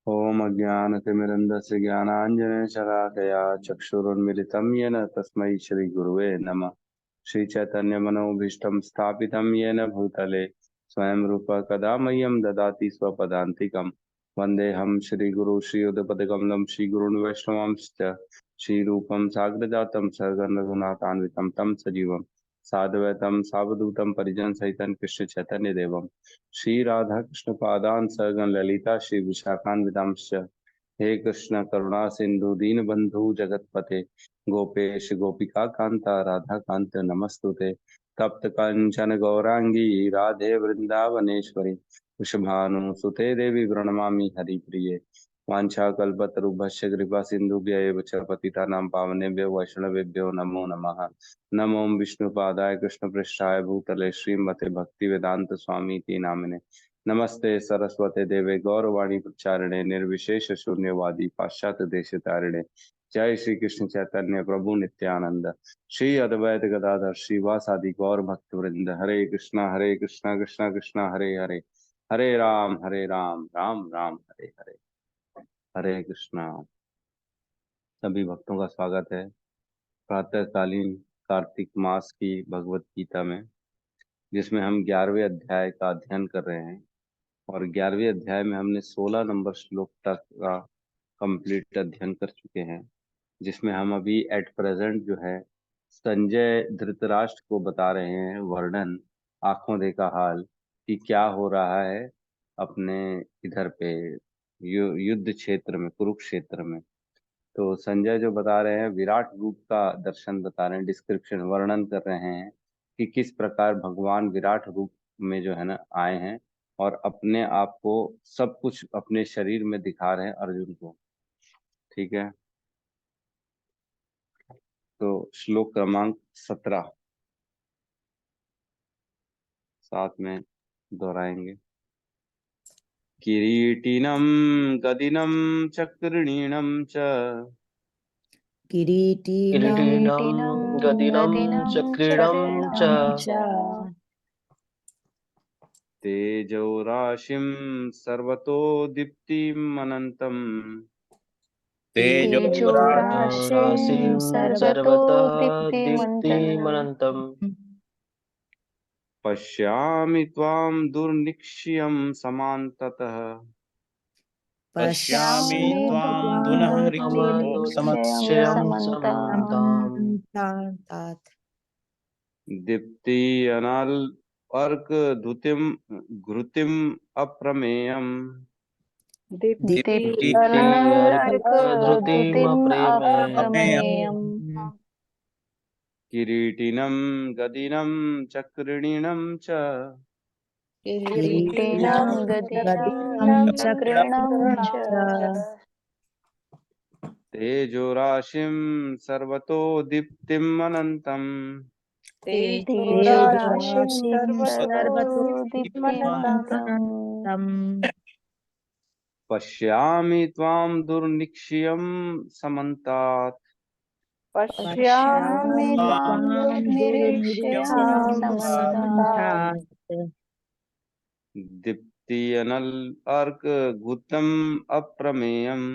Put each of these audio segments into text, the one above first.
ओम अज्ञानतिमिरन्धस्य ज्ञानाञ्जनेन शलाकया चक्षुरुन्मिलितं येन तस्मै श्रीगुरुवे नमः। श्रीचैतन्यमनोभीष्टं स्थापितं येन भूतले स्वयं रूपः कदा मह्यं ददाति स्वपदान्तिकं। वन्देऽहं श्रीगुरु श्रीयुतपदकमलं श्रीगुरून् वैष्णवांश्च श्रीरूपं साग्रजातं सरगं रघुनाथान्वितं तं सजीवं साद्वैतं सावधूतं परिजनसहितं कृष्ण चैतन्यदेवं श्री राधा कृष्ण पादान सरगण ललिता श्री विशाखान्वितांश्च। हे कृष्ण करुणा सिंधु दीन बंधु जगतपते गोपेश गोपिका कांता राधा कांत नमस्तुते। तप्त कंचन गौरांगी राधे वृंदावनेश्वरी वृषभानुसुते देवी प्रणमामि हरिप्रिये। वाञ्छाकल्पतरुभ्यश्च कृपा सिन्धुभ्यः च पतितानां पावनेभ्यो वैष्णवेभ्यो नमो नमः। नमो विष्णुपादाय कृष्णपृष्ठाय भूतले श्रीमते भक्तिवेदांत स्वामी इति नामिने। नमस्ते सरस्वते देवे गौरवाणी प्रचारिणे निर्विशेष शून्यवादी पाश्चात्य देश तारिणे। जय श्री कृष्ण चैतन्य प्रभु नित्यानंद श्री अद्वैत गदाधर श्रीवासादि गौर भक्त वृंद। हरे कृष्णा कृष्णा कृष्णा हरे हरे, हरे राम राम राम हरे हरे। हरे कृष्णा। सभी भक्तों का स्वागत है प्रातःकालीन कार्तिक मास की भगवत गीता में, जिसमें हम 11वें अध्याय का अध्ययन कर रहे हैं। और 11वें अध्याय में हमने 16 नंबर श्लोक तक का कंप्लीट अध्ययन कर चुके हैं, जिसमें हम अभी एट प्रेजेंट जो है संजय धृतराष्ट्र को बता रहे हैं वर्णन, आंखों देखा हाल, कि क्या हो रहा है अपने इधर पे युद्ध क्षेत्र में, कुरुक्षेत्र में। तो संजय जो बता रहे हैं विराट रूप का दर्शन बता रहे हैं, डिस्क्रिप्शन वर्णन कर रहे हैं कि किस प्रकार भगवान विराट रूप में जो है ना आए हैं और अपने आप को सब कुछ अपने शरीर में दिखा रहे हैं अर्जुन को। ठीक है, तो श्लोक क्रमांक 17 साथ में दोहराएंगे। किरीटिनं गदिनं चक्रिणीनं च किरीटिनं किरीटिनं गदिनं चक्रिणं च तेजो राशिं सर्वतो दीप्तिमनन्तम् तेजोराशिं सर्वतः दीप्तिमनन्तम् पश्यामि त्वां दुर्निक्ष्यं समान्ततः। पश्यामि त्वां समक्षयं समन्ताम् दुर्निरीक्षं दीप्ति अनल अर्क द्युतिम घृतिम अप्रमेयम् दीप्त्यनर्कधृतिमप्रमेयम् किरीटिनं गदिनं चक्रिणीनं च किरीटिनं गदिनं चक्रिणं च तेजोराशिं सर्वतो दीप्तिम् अनन्तम् तेजोराशिं सर्वतो सर्वतो दीप्तिमन्तम् पश्यामि त्वां दुर्निक्ष्यं समन्तात्। पश्यामि त्वां दुर्निरीक्ष्यं समन्तात् दीप्ति अनल अर्क घृतम् अप्रमेयम्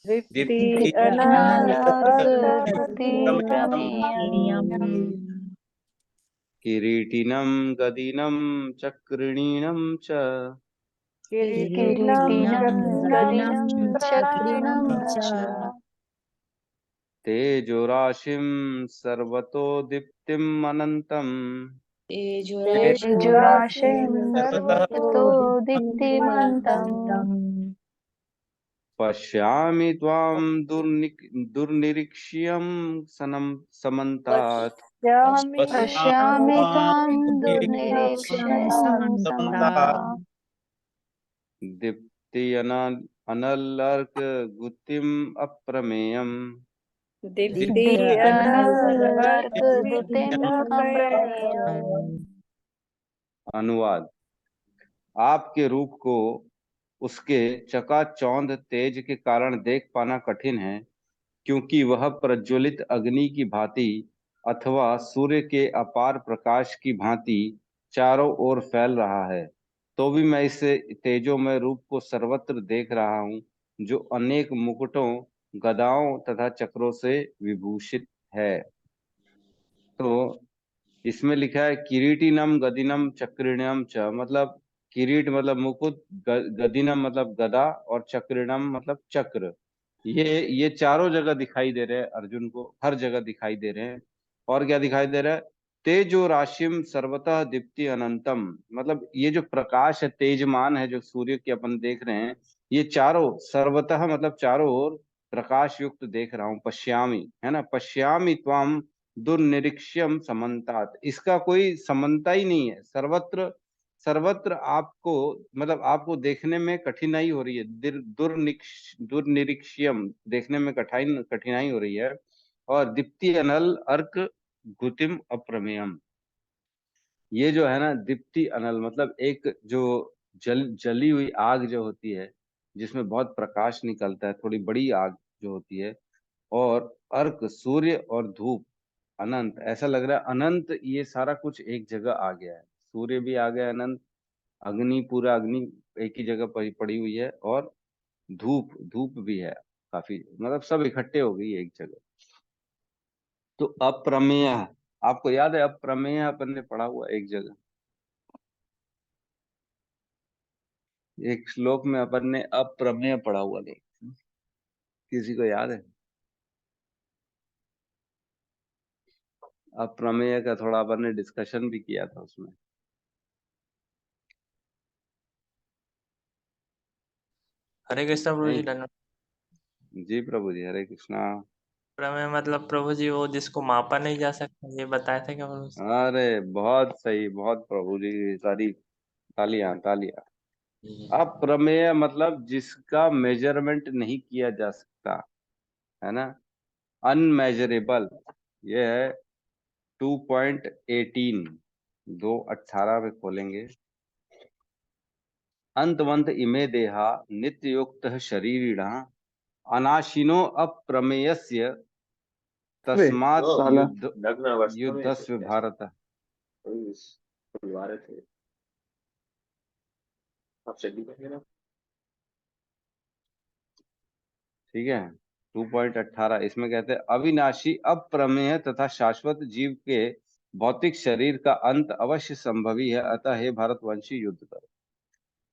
दीप्त्यनलार्कधृतिप्रमेयम् किरीटिनं गदिनं चक्रिणीनं च किरीटिनं गदिनं चक्रिणं च तेजोराशिं सर्वतो दीप्तिम् अनन्तम् तेजोराशिं सर्वतो दीप्तिमन्तम् पश्यामि त्वां दुर्निरीक्ष्यं समन्तात्। पश्यामि त्वां दुर्निरीक्ष्यं समन्तात् दीप्ति अनलर्क गुतिम अप्रमेयम् दीप्त्यनलार्कधृतिम् अप्रमेयम्। अनुवाद। आपके रूप को उसके चकाचौंध तेज के कारण देख पाना कठिन है, क्योंकि वह प्रज्वलित अग्नि की भांति अथवा सूर्य के अपार प्रकाश की भांति चारों ओर फैल रहा है। तो भी मैं इस तेजोमय रूप को सर्वत्र देख रहा हूँ, जो अनेक मुकुटों, गदाओं तथा चक्रों से विभूषित है। तो इसमें लिखा है किरीटिनम गदिनम चक्रिणम च, मतलब किरीट मतलब मुकुट, गदिनम मतलब गदा, और चक्रिणम मतलब चक्र। ये चारों जगह दिखाई दे रहे हैं अर्जुन को, हर जगह दिखाई दे रहे हैं। और क्या दिखाई दे रहा है? तेजो राशिम सर्वतः दीप्ति अनंतम, मतलब ये जो प्रकाश है, तेजमान है, जो सूर्य के अपन देख रहे हैं, ये चारों सर्वतः मतलब चारों ओर प्रकाश युक्त देख रहा हूँ। पश्यामी है ना, पश्यामी त्वाम दुर्निरीक्ष्यम समन्तात, इसका कोई समानता ही नहीं है। सर्वत्र सर्वत्र आपको, मतलब आपको देखने में कठिनाई हो रही है। दुर्निरीक्ष्यम, देखने में कठिनाई हो रही है। और दीप्ति अनल अर्क गुतिम अप्रमेयम, ये जो है ना दीप्ति अनल, मतलब एक जो जली हुई आग जो होती है, जिसमें बहुत प्रकाश निकलता है, थोड़ी बड़ी आग जो होती है। और अर्क सूर्य, और धूप अनंत, ऐसा लग रहा है अनंत ये सारा कुछ एक जगह आ गया है। सूर्य भी आ गया अनंत, अग्नि, पूरा अग्नि एक ही जगह पड़ी हुई है, और धूप धूप भी है काफी, मतलब सब इकट्ठे हो गई एक जगह। तो अप्रमेय, आपको याद है अप्रमेय अपन ने पढ़ा हुआ एक जगह, एक श्लोक में अपन ने अप्रमेय पढ़ा हुआ नहीं, किसी को याद है? अप्रमेय का थोड़ा अपन ने डिस्कशन भी किया था उसमें। हरे कृष्ण प्रभु जी, नहीं? धन्यवाद। जी प्रभु जी, हरे कृष्णा। प्रमेय मतलब प्रभु जी वो जिसको मापा नहीं जा सकता, ये बताया था क्या प्रभु अरे बहुत सही, बहुत, प्रभु जी की सारी तालियां तालियां। जी? अप्रमेय मतलब जिसका मेजरमेंट नहीं किया जा सकता, है ना। अनमेजरेबल, ये है 2.18, 2.18 में खोलेंगे। अंतवंत इमे देहा नित्य युक्त शरीरिण अनाशिनो अप्रमेयस्य तस्मात् साला युद्ध नग्न अवस्था में युद्धस्व कैसे भारत। परिवार थे आप चड्डी पहने ना। ठीक है, 2.18 इसमें कहते हैं अविनाशी अप्रमेय तथा शाश्वत जीव के भौतिक शरीर का अंत अवश्य संभवी है, अतः हे भारतवंशी युद्ध करो।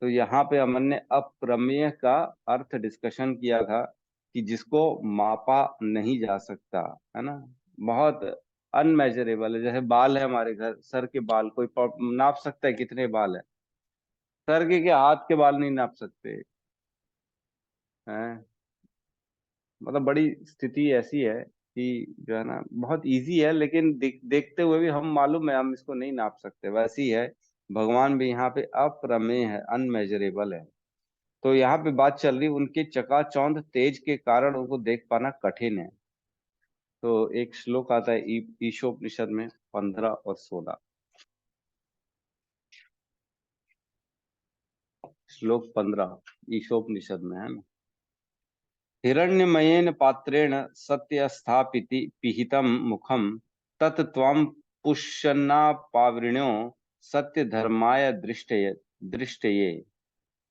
तो यहाँ पे अमन ने अप्रमेय का अर्थ डिस्कशन किया था, कि जिसको मापा नहीं जा सकता, है ना। बहुत अनमेजरेबल है। जैसे बाल है हमारे घर, सर के बाल कोई नाप सकता है कितने बाल है? सर के क्या, हाथ के बाल नहीं नाप सकते हैं। मतलब बड़ी स्थिति ऐसी है कि जो है ना बहुत इजी है, लेकिन देखते हुए भी हम, मालूम है हम इसको नहीं नाप सकते, वैसी है। भगवान भी यहाँ पे अप्रमेय है, अनमेजरेबल है। तो यहाँ पे बात चल रही उनके चकाचौंध तेज के कारण उनको देख पाना कठिन है। तो एक श्लोक आता है ईशोपनिषद में 15 और 16। श्लोक 15 ईशोपनिषद में है ना। हिरण्यमयेन पात्रेण सत्य स्थापिति पिहितम मुखम तत् त्वं पुष्यन्नापावृण्यो सत्य धर्माय दृष्टये दृष्टये।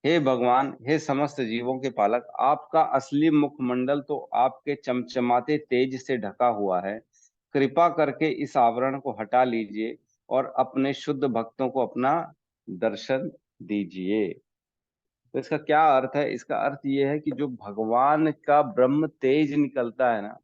हे भगवान, हे समस्त जीवों के पालक, आपका असली मुखमंडल तो आपके चमचमाते तेज से ढका हुआ है। कृपा करके इस आवरण को हटा लीजिए और अपने शुद्ध भक्तों को अपना दर्शन दीजिए। तो इसका क्या अर्थ है? इसका अर्थ ये है कि जो भगवान का ब्रह्म तेज निकलता है ना,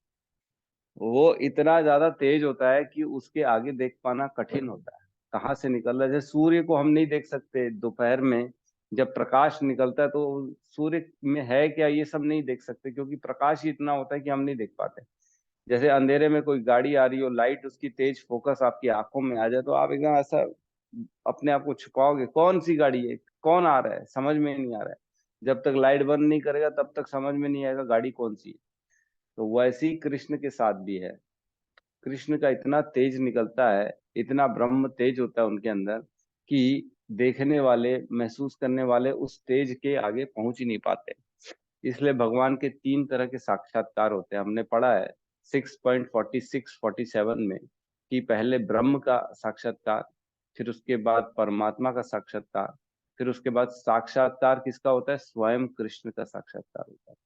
वो इतना ज्यादा तेज होता है कि उसके आगे देख पाना कठिन होता है। कहाँ से निकल रहा है? जैसे सूर्य को हम नहीं देख सकते दोपहर में, जब प्रकाश निकलता है तो सूर्य में है क्या ये सब नहीं देख सकते, क्योंकि प्रकाश ही इतना होता है कि हम नहीं देख पाते। जैसे अंधेरे में कोई गाड़ी आ रही हो, लाइट उसकी तेज फोकस आपकी आंखों में आ जाए, तो आप एकदम ऐसा अपने आप को छुपाओगे, कौन सी गाड़ी है, कौन आ रहा है, समझ में नहीं आ रहा है। जब तक लाइट बंद नहीं करेगा तब तक समझ में नहीं आएगा गाड़ी कौन सी है। तो वैसे ही कृष्ण के साथ भी है। कृष्ण का इतना तेज निकलता है, इतना ब्रह्म तेज होता है उनके अंदर, कि देखने वाले, महसूस करने वाले उस तेज के आगे पहुंच ही नहीं पाते। इसलिए भगवान के 3 तरह के साक्षात्कार होते हैं, हमने पढ़ा है 6.46-47 में, कि पहले ब्रह्म का साक्षात्कार, फिर उसके बाद परमात्मा का साक्षात्कार, फिर उसके बाद साक्षात्कार किसका होता है? स्वयं कृष्ण का साक्षात्कार होता है।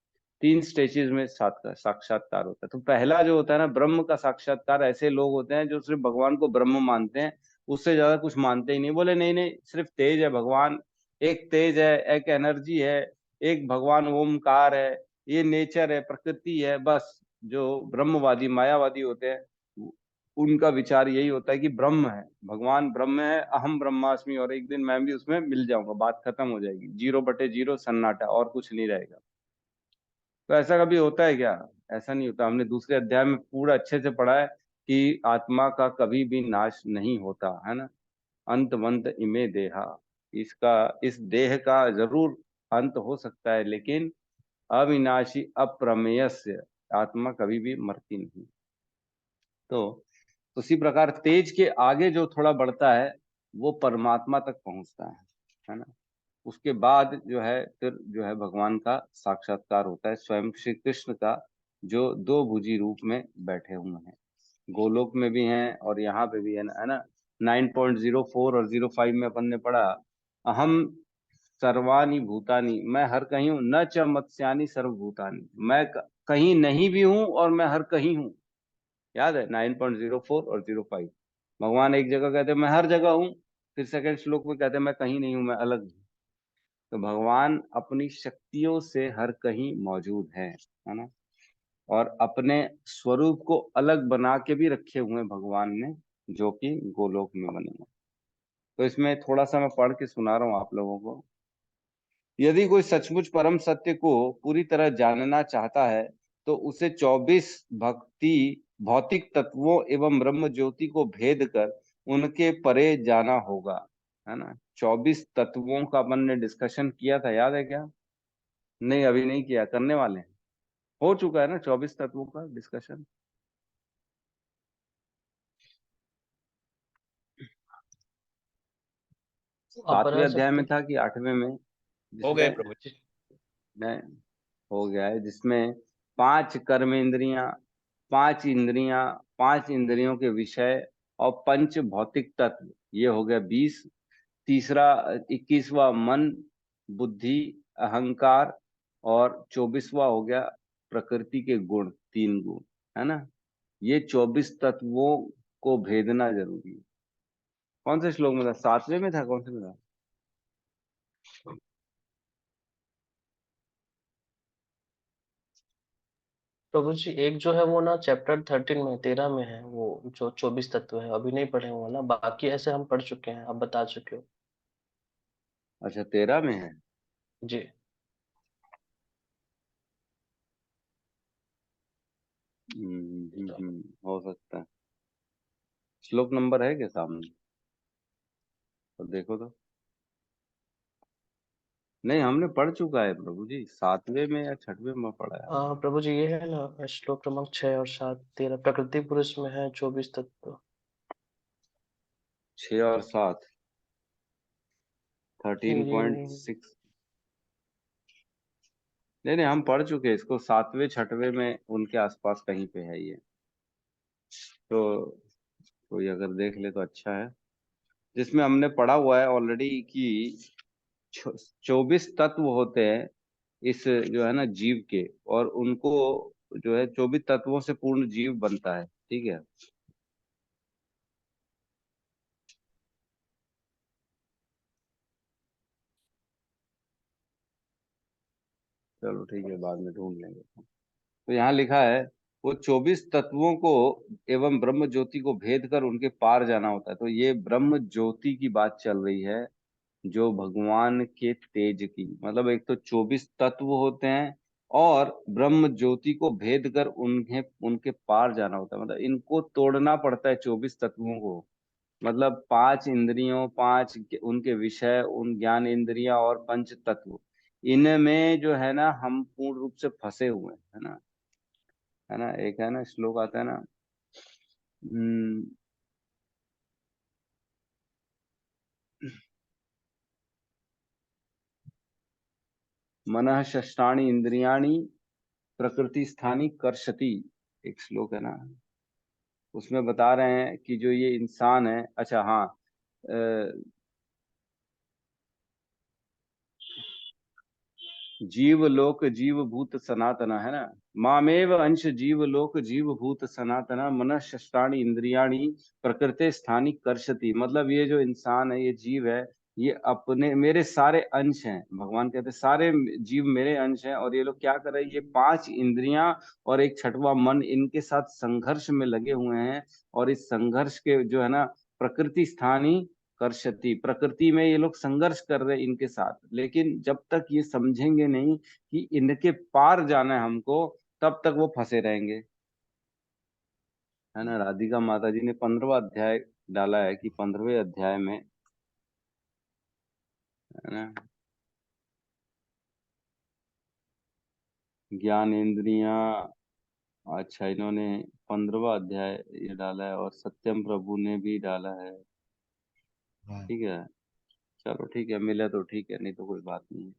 3 स्टेजेस में साक्षात्कार होता है। तो पहला जो होता है ना ब्रह्म का साक्षात्कार, ऐसे लोग होते हैं जो सिर्फ भगवान को ब्रह्म मानते हैं, उससे ज्यादा कुछ मानते ही नहीं। बोले नहीं नहीं, सिर्फ तेज है भगवान, एक तेज है, एक एनर्जी है, एक भगवान ओमकार है, ये नेचर है, प्रकृति है, बस। जो ब्रह्मवादी मायावादी होते हैं उनका विचार यही होता है कि ब्रह्म है, भगवान ब्रह्म है, अहम ब्रह्मास्मि, और एक दिन मैं भी उसमें मिल जाऊंगा, बात खत्म हो जाएगी, 0/0 सन्नाटा, और कुछ नहीं रहेगा। तो ऐसा कभी होता है क्या? ऐसा नहीं होता। हमने दूसरे अध्याय में पूरा अच्छे से पढ़ा है कि आत्मा का कभी भी नाश नहीं होता है ना। अंतवंत इमे देहा, इसका, इस देह का जरूर अंत हो सकता है, लेकिन अविनाशी अप्रमेयस्य, आत्मा कभी भी मरती नहीं। तो उसी प्रकार तेज के आगे जो थोड़ा बढ़ता है वो परमात्मा तक पहुंचता है ना। उसके बाद जो है फिर जो है भगवान का साक्षात्कार होता है, स्वयं श्री कृष्ण का, जो 2 भुजी रूप में बैठे हुए हैं, गोलोक में भी हैं और यहाँ पे भी है ना। 9.04 और 05 में अपन ने पढ़ा, अहम सर्वानी भूतानी, मैं हर कहीं हूँ, न च मत्स्यानि सर्वभूतानि, मैं कहीं नहीं भी हूँ और मैं हर कहीं हूँ। याद है 9.04 और 05। भगवान एक जगह कहते हैं मैं हर जगह हूँ, फिर सेकंड श्लोक में कहते हैं मैं कहीं नहीं हूँ, मैं अलग हूँ। तो भगवान अपनी शक्तियों से हर कहीं मौजूद है ना। और अपने स्वरूप को अलग बना के भी रखे हुए हैं भगवान ने, जो कि गोलोक में बने हैं। तो इसमें थोड़ा सा मैं पढ़ के सुना रहा हूँ आप लोगों को। यदि कोई सचमुच परम सत्य को पूरी तरह जानना चाहता है तो उसे 24 भक्ति भौतिक तत्वों एवं ब्रह्म ज्योति को भेद कर उनके परे जाना होगा, है ना। 24 तत्वों का अपन ने डिस्कशन किया था, याद है क्या? नहीं, अभी नहीं किया, करने वाले हैं। हो चुका है ना 24 तत्वों का डिस्कशन। सातवें अपना अध्याय में सकते। था कि 8वें में? हो गए जिसमें प्रभु जी। मैं हो गया है, जिसमें 5 कर्म इंद्रियां, 5 इंद्रियां, 5 इंद्रियों के विषय और पंच भौतिक तत्व, ये हो गया 20। तीसरा 21वां मन, बुद्धि, अहंकार, और 24वां हो गया प्रकृति के गुण, 3 गुण, है ना। ये 24 तत्वों को भेदना जरूरी है। कौन से श्लोक में था? 7वें में था? कौन से में था? प्रभु जी एक जो है वो ना चैप्टर 13 में 13 में है, वो जो 24 तत्व है अभी नहीं पढ़े हुए ना, बाकी ऐसे हम पढ़ चुके हैं, आप बता चुके हो। अच्छा, 13 में है। जी। हो सकता है। श्लोक नंबर है क्या सामने? तो देखो तो। नहीं, हमने पढ़ चुका है प्रभु जी, 7वें में या 6वें में पढ़ा है। प्रभु जी ये है ना श्लोक क्रमांक 6 और 7 13 प्रकृति पुरुष में है 24 तत्व। 6 और 7, ये 13.6। नहीं नहीं, हम पढ़ चुके हैं इसको, 7वें 6वें में उनके आसपास कहीं पे है ये। तो कोई अगर देख ले तो अच्छा है, जिसमें हमने पढ़ा हुआ है ऑलरेडी कि 24 तत्व होते हैं इस जो है ना जीव के, और उनको जो है 24 तत्वों से पूर्ण जीव बनता है, ठीक है। चलो ठीक है, बाद में ढूंढ लेंगे। तो यहाँ लिखा है वो 24 तत्वों को एवं ब्रह्म ज्योति को भेद कर उनके पार जाना होता है। तो ये ब्रह्म ज्योति की बात चल रही है, जो भगवान के तेज की, मतलब एक तो 24 तत्व होते हैं और ब्रह्म ज्योति को भेद कर उन्हें उनके पार जाना होता है, मतलब इनको तोड़ना पड़ता है 24 तत्वों को। मतलब 5 इंद्रियों, 5 उनके विषय, उन ज्ञान इंद्रिया और पंच तत्व, इनमें जो है ना हम पूर्ण रूप से फंसे हुए हैं, है ना। है ना, एक है ना श्लोक आता है ना, हम्म, मनः षष्ठानि इंद्रियाणि प्रकृति स्थानी कर्षति, एक श्लोक है ना। उसमें बता रहे हैं कि जो ये इंसान है, अच्छा हाँ, जीव लोक जीव भूत सनातन, है ना। मामेव अंश जीव लोक जीव भूत सनातन मनःषष्ठाणि इंद्रियाणि प्रकृति स्थानी कर्षति। मतलब ये जो इंसान है, ये जीव है, ये अपने मेरे सारे अंश हैं। भगवान कहते हैं सारे जीव मेरे अंश हैं, और ये लोग क्या कर रहे हैं, ये 5 इंद्रियां और एक छठवां मन, इनके साथ संघर्ष में लगे हुए हैं। और इस संघर्ष के जो है ना, प्रकृति स्थानी कर्षति, प्रकृति में ये लोग संघर्ष कर रहे हैं इनके साथ। लेकिन जब तक ये समझेंगे नहीं कि इनके पार जाना है हमको, तब तक वो फंसे रहेंगे, है ना। राधिका माता जी ने 15वां अध्याय डाला है कि 15वें अध्याय में, है ना, ज्ञान इंद्रियां, अच्छा इन्होंने 15वां अध्याय ये डाला है, और सत्यम प्रभु ने भी डाला है। ठीक है, चलो ठीक है, मिले तो ठीक है, नहीं तो कोई बात नहीं है।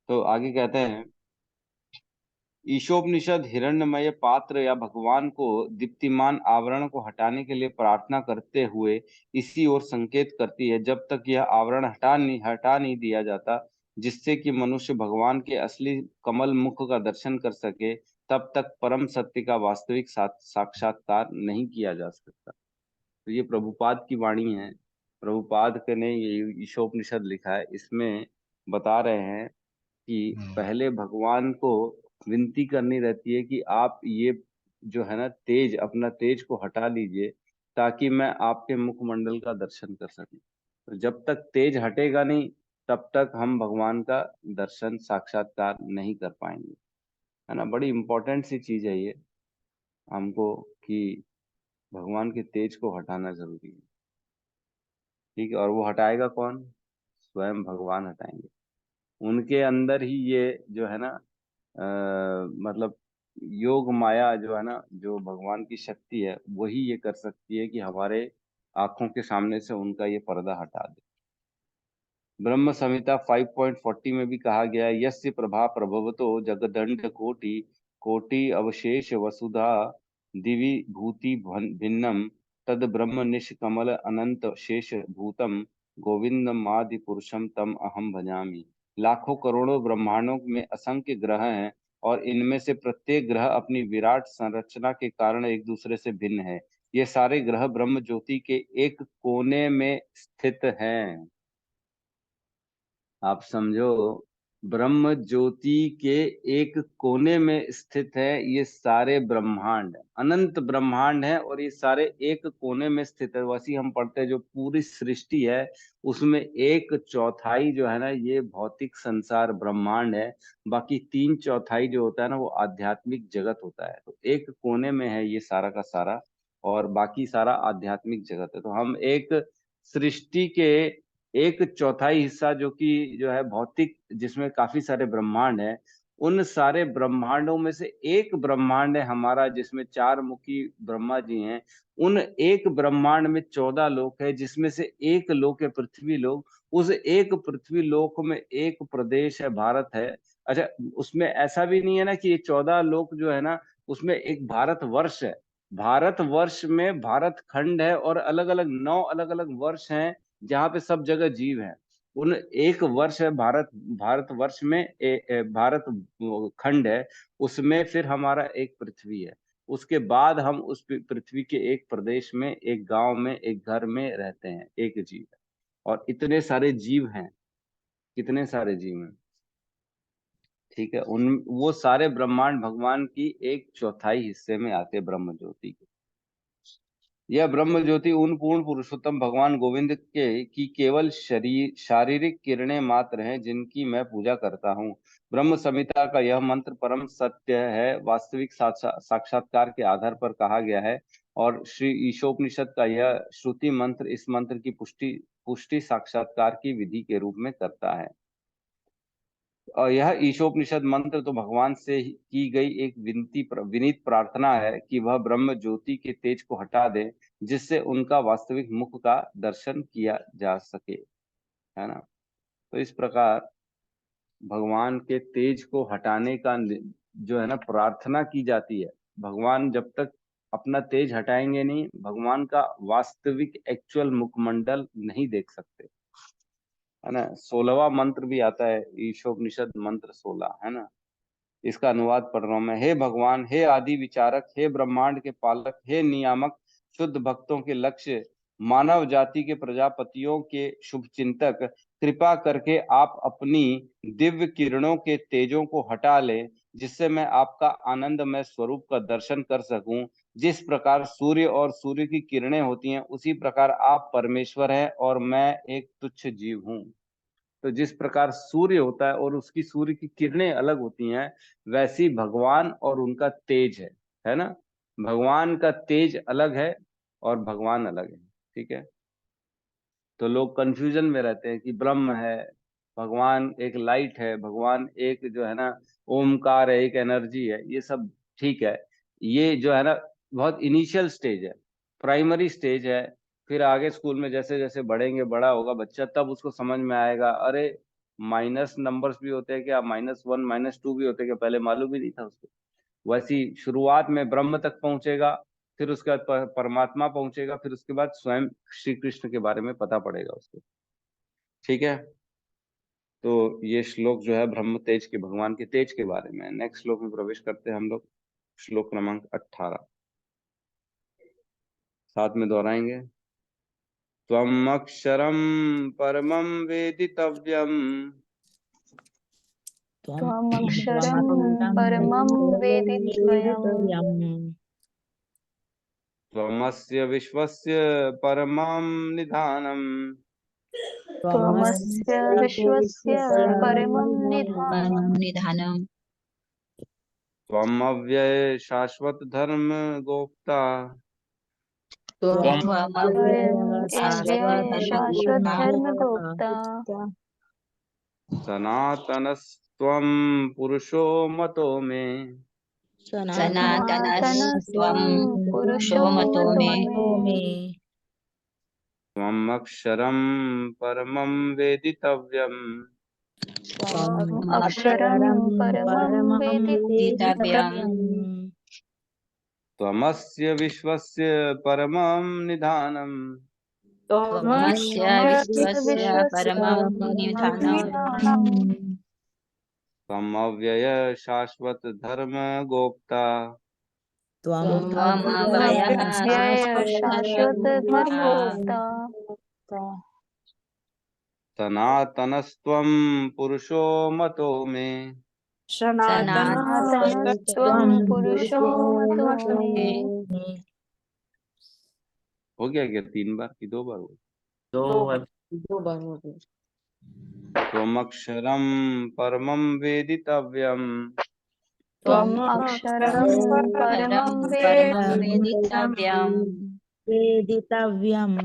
तो आगे कहते हैं, ईशोपनिषद हिरण्यमय पात्र या भगवान को दीप्तिमान आवरण को हटाने के लिए प्रार्थना करते हुए इसी ओर संकेत करती है। जब तक यह आवरण हटा नहीं दिया जाता, जिससे कि मनुष्य भगवान के असली कमल मुख का दर्शन कर सके, तब तक परम सत्य का वास्तविक साक्षात्कार नहीं किया जा सकता। तो ये प्रभुपाद की वाणी है। प्रभुपाद ने ये ईशोपनिषद लिखा है, इसमें बता रहे हैं कि पहले भगवान को विनती करनी रहती है कि आप ये जो है ना तेज, अपना तेज को हटा लीजिए, ताकि मैं आपके मुखमंडल का दर्शन कर सकूं। तो जब तक तेज हटेगा नहीं, तब तक हम भगवान का दर्शन साक्षात्कार नहीं कर पाएंगे, है ना। बड़ी इंपॉर्टेंट सी चीज है ये हमको, कि भगवान के तेज को हटाना जरूरी है। ठीक है, और वो हटाएगा कौन? स्वयं भगवान हटाएंगे। उनके अंदर ही ये जो है ना, मतलब योग माया जो है ना, जो भगवान की शक्ति है, वही ये कर सकती है कि हमारे आंखों के सामने से उनका ये पर्दा हटा दे। ब्रह्म संहिता 5.40 में भी कहा गया है, यस्य प्रभा प्रभवतो जगदंड कोटि कोटि अवशेष वसुधा दिवि भूति भिन्नम तद ब्रह्म निष्कमल अनंत शेष भूतम गोविंदमादि पुरुषम तम अहम भजामि। लाखों करोड़ों ब्रह्मांडों में असंख्य ग्रह हैं, और इनमें से प्रत्येक ग्रह अपनी विराट संरचना के कारण एक दूसरे से भिन्न है। ये सारे ग्रह ब्रह्म ज्योति के एक कोने में स्थित हैं। आप समझो, ब्रह्म ज्योति के एक कोने में स्थित है ये सारे ब्रह्मांड। अनंत ब्रह्मांड है, और ये सारे एक कोने में स्थित है। वैसे ही हम पढ़ते हैं, जो पूरी सृष्टि है उसमें 1/4 जो है ना, ये भौतिक संसार ब्रह्मांड है। बाकी 3/4 जो होता है ना, वो आध्यात्मिक जगत होता है। तो एक कोने में है ये सारा का सारा, और बाकी सारा आध्यात्मिक जगत है। तो हम एक सृष्टि के 1/4 हिस्सा, जो कि जो है भौतिक, जिसमें काफी सारे ब्रह्मांड है, उन सारे ब्रह्मांडों में से एक ब्रह्मांड है हमारा, जिसमें 4 मुखी ब्रह्मा जी हैं। उन एक ब्रह्मांड में 14 लोक है, जिसमें से एक लोक है पृथ्वी लोक। उस एक पृथ्वी लोक में एक प्रदेश है, भारत है। अच्छा, उसमें ऐसा भी नहीं है ना कि ये 14 लोक जो है ना, उसमें एक भारत वर्ष है। भारत वर्ष में भारत खंड है, और अलग अलग 9 अलग अलग वर्ष हैं, जहाँ पे सब जगह जीव है। उन एक वर्ष है भारत, भारत वर्ष में भारत खंड है, उसमें फिर हमारा एक पृथ्वी है। उसके बाद हम उस पृथ्वी के एक प्रदेश में, एक गांव में, एक घर में रहते हैं, एक जीव है। और इतने सारे जीव हैं, कितने सारे जीव हैं। ठीक है, उन वो सारे ब्रह्मांड भगवान की 1/4 हिस्से में आते हैं, ब्रह्म ज्योति के। यह ब्रह्म ज्योति उन पूर्ण पुरुषोत्तम भगवान गोविंद के की केवल शरीर शारीरिक किरणें मात्र हैं, जिनकी मैं पूजा करता हूँ। ब्रह्म संहिता का यह मंत्र परम सत्य है, वास्तविक साक्षात्कार के आधार पर कहा गया है। और श्री ईशोपनिषद का यह श्रुति मंत्र इस मंत्र की पुष्टि पुष्टि साक्षात्कार की विधि के रूप में करता है। और यह ईशोपनिषद मंत्र तो भगवान से की गई एक विनीत प्रार्थना है कि वह ब्रह्म ज्योति के तेज को हटा दे, जिससे उनका वास्तविक मुख का दर्शन किया जा सके, है ना। तो इस प्रकार भगवान के तेज को हटाने का जो है ना प्रार्थना की जाती है। भगवान जब तक अपना तेज हटाएंगे नहीं, भगवान का वास्तविक एक्चुअल मुखमंडल नहीं देख सकते। है ना। 16वां मंत्र भी आता है, ईशोपनिषद मंत्र 16, है ना। इसका अनुवाद पढ़ रहा हूं मैं। हे भगवान, हे आदि विचारक, हे ब्रह्मांड के पालक, हे नियामक, शुद्ध भक्तों के लक्ष्य, मानव जाति के प्रजापतियों के शुभ चिंतक, कृपा करके आप अपनी दिव्य किरणों के तेजों को हटा लें, जिससे मैं आपका आनंदमय स्वरूप का दर्शन कर सकूं। जिस प्रकार सूर्य और सूर्य की किरणें होती हैं, उसी प्रकार आप परमेश्वर हैं और मैं एक तुच्छ जीव हूं। तो जिस प्रकार सूर्य होता है और उसकी सूर्य की किरणें अलग होती हैं, वैसी भगवान और उनका तेज है ना। भगवान का तेज अलग है और भगवान अलग है, ठीक है। तो लोग कंफ्यूजन में रहते हैं कि ब्रह्म है, भगवान एक लाइट है, भगवान एक जो है ना ओमकार है, एक एनर्जी है। ये सब ठीक है, ये जो है ना बहुत इनिशियल स्टेज है, प्राइमरी स्टेज है। फिर आगे स्कूल में जैसे जैसे बढ़ेंगे, बड़ा होगा बच्चा, तब उसको समझ में आएगा, अरे माइनस नंबर्स भी होते हैं क्या, -1 -2 भी होते हैं क्या, पहले मालूम ही नहीं था उसको। वैसी शुरुआत में ब्रह्म तक पहुंचेगा, फिर उसके बाद परमात्मा पहुंचेगा, फिर उसके बाद स्वयं श्री कृष्ण के बारे में पता पड़ेगा उसको, ठीक है। तो ये श्लोक जो है ब्रह्म तेज के, भगवान के तेज के बारे में। नेक्स्ट श्लोक में प्रवेश करते हैं हम लोग, श्लोक क्रमांक 18, साथ में दोहराएंगे। त्वम् अक्षरम परमं वेदितव्यम्, त्वमक्षरं परमं वेदितव्यम् त्वमस्य विश्वस्य परमं निधानम्, त्वमस्य विश्वस्य परमं निधानम् निधानम् त्वम् अव्यय शाश्वत धर्म गोप्ता, त्वमव्ययम् शाश्वत धर्म गोप्ता सनातनस्त्वं पुरुषो मतो मे, सनातनस्त्वं पुरुषो मतो मतो मे मे त्वम् अक्षरं परमं वेदितव्यम्, अक्षरं परमं वेदितव्यम् त्वमस्य विश्वस्य परमं निधानम्, त्वमस्य विश्वस्य परमं निधानम् त्वम् अव्यय शाश्वत धर्म गोप्ता, त्वमव्ययः त्वमव्यय शाश्वत धर्म गोप्ता सनातनस्त्वं पुरुषो मतो मे, सनातनस्त्वं पुरुषो मतो मे हो गया क्या, 3 बार कि 2 बार हुआ? 2 बार हो गए। त्वमक्षरं परमं वेदितव्यम्, त्वम् अक्षरं परमं वेदितव्यम् वेदितव्यम्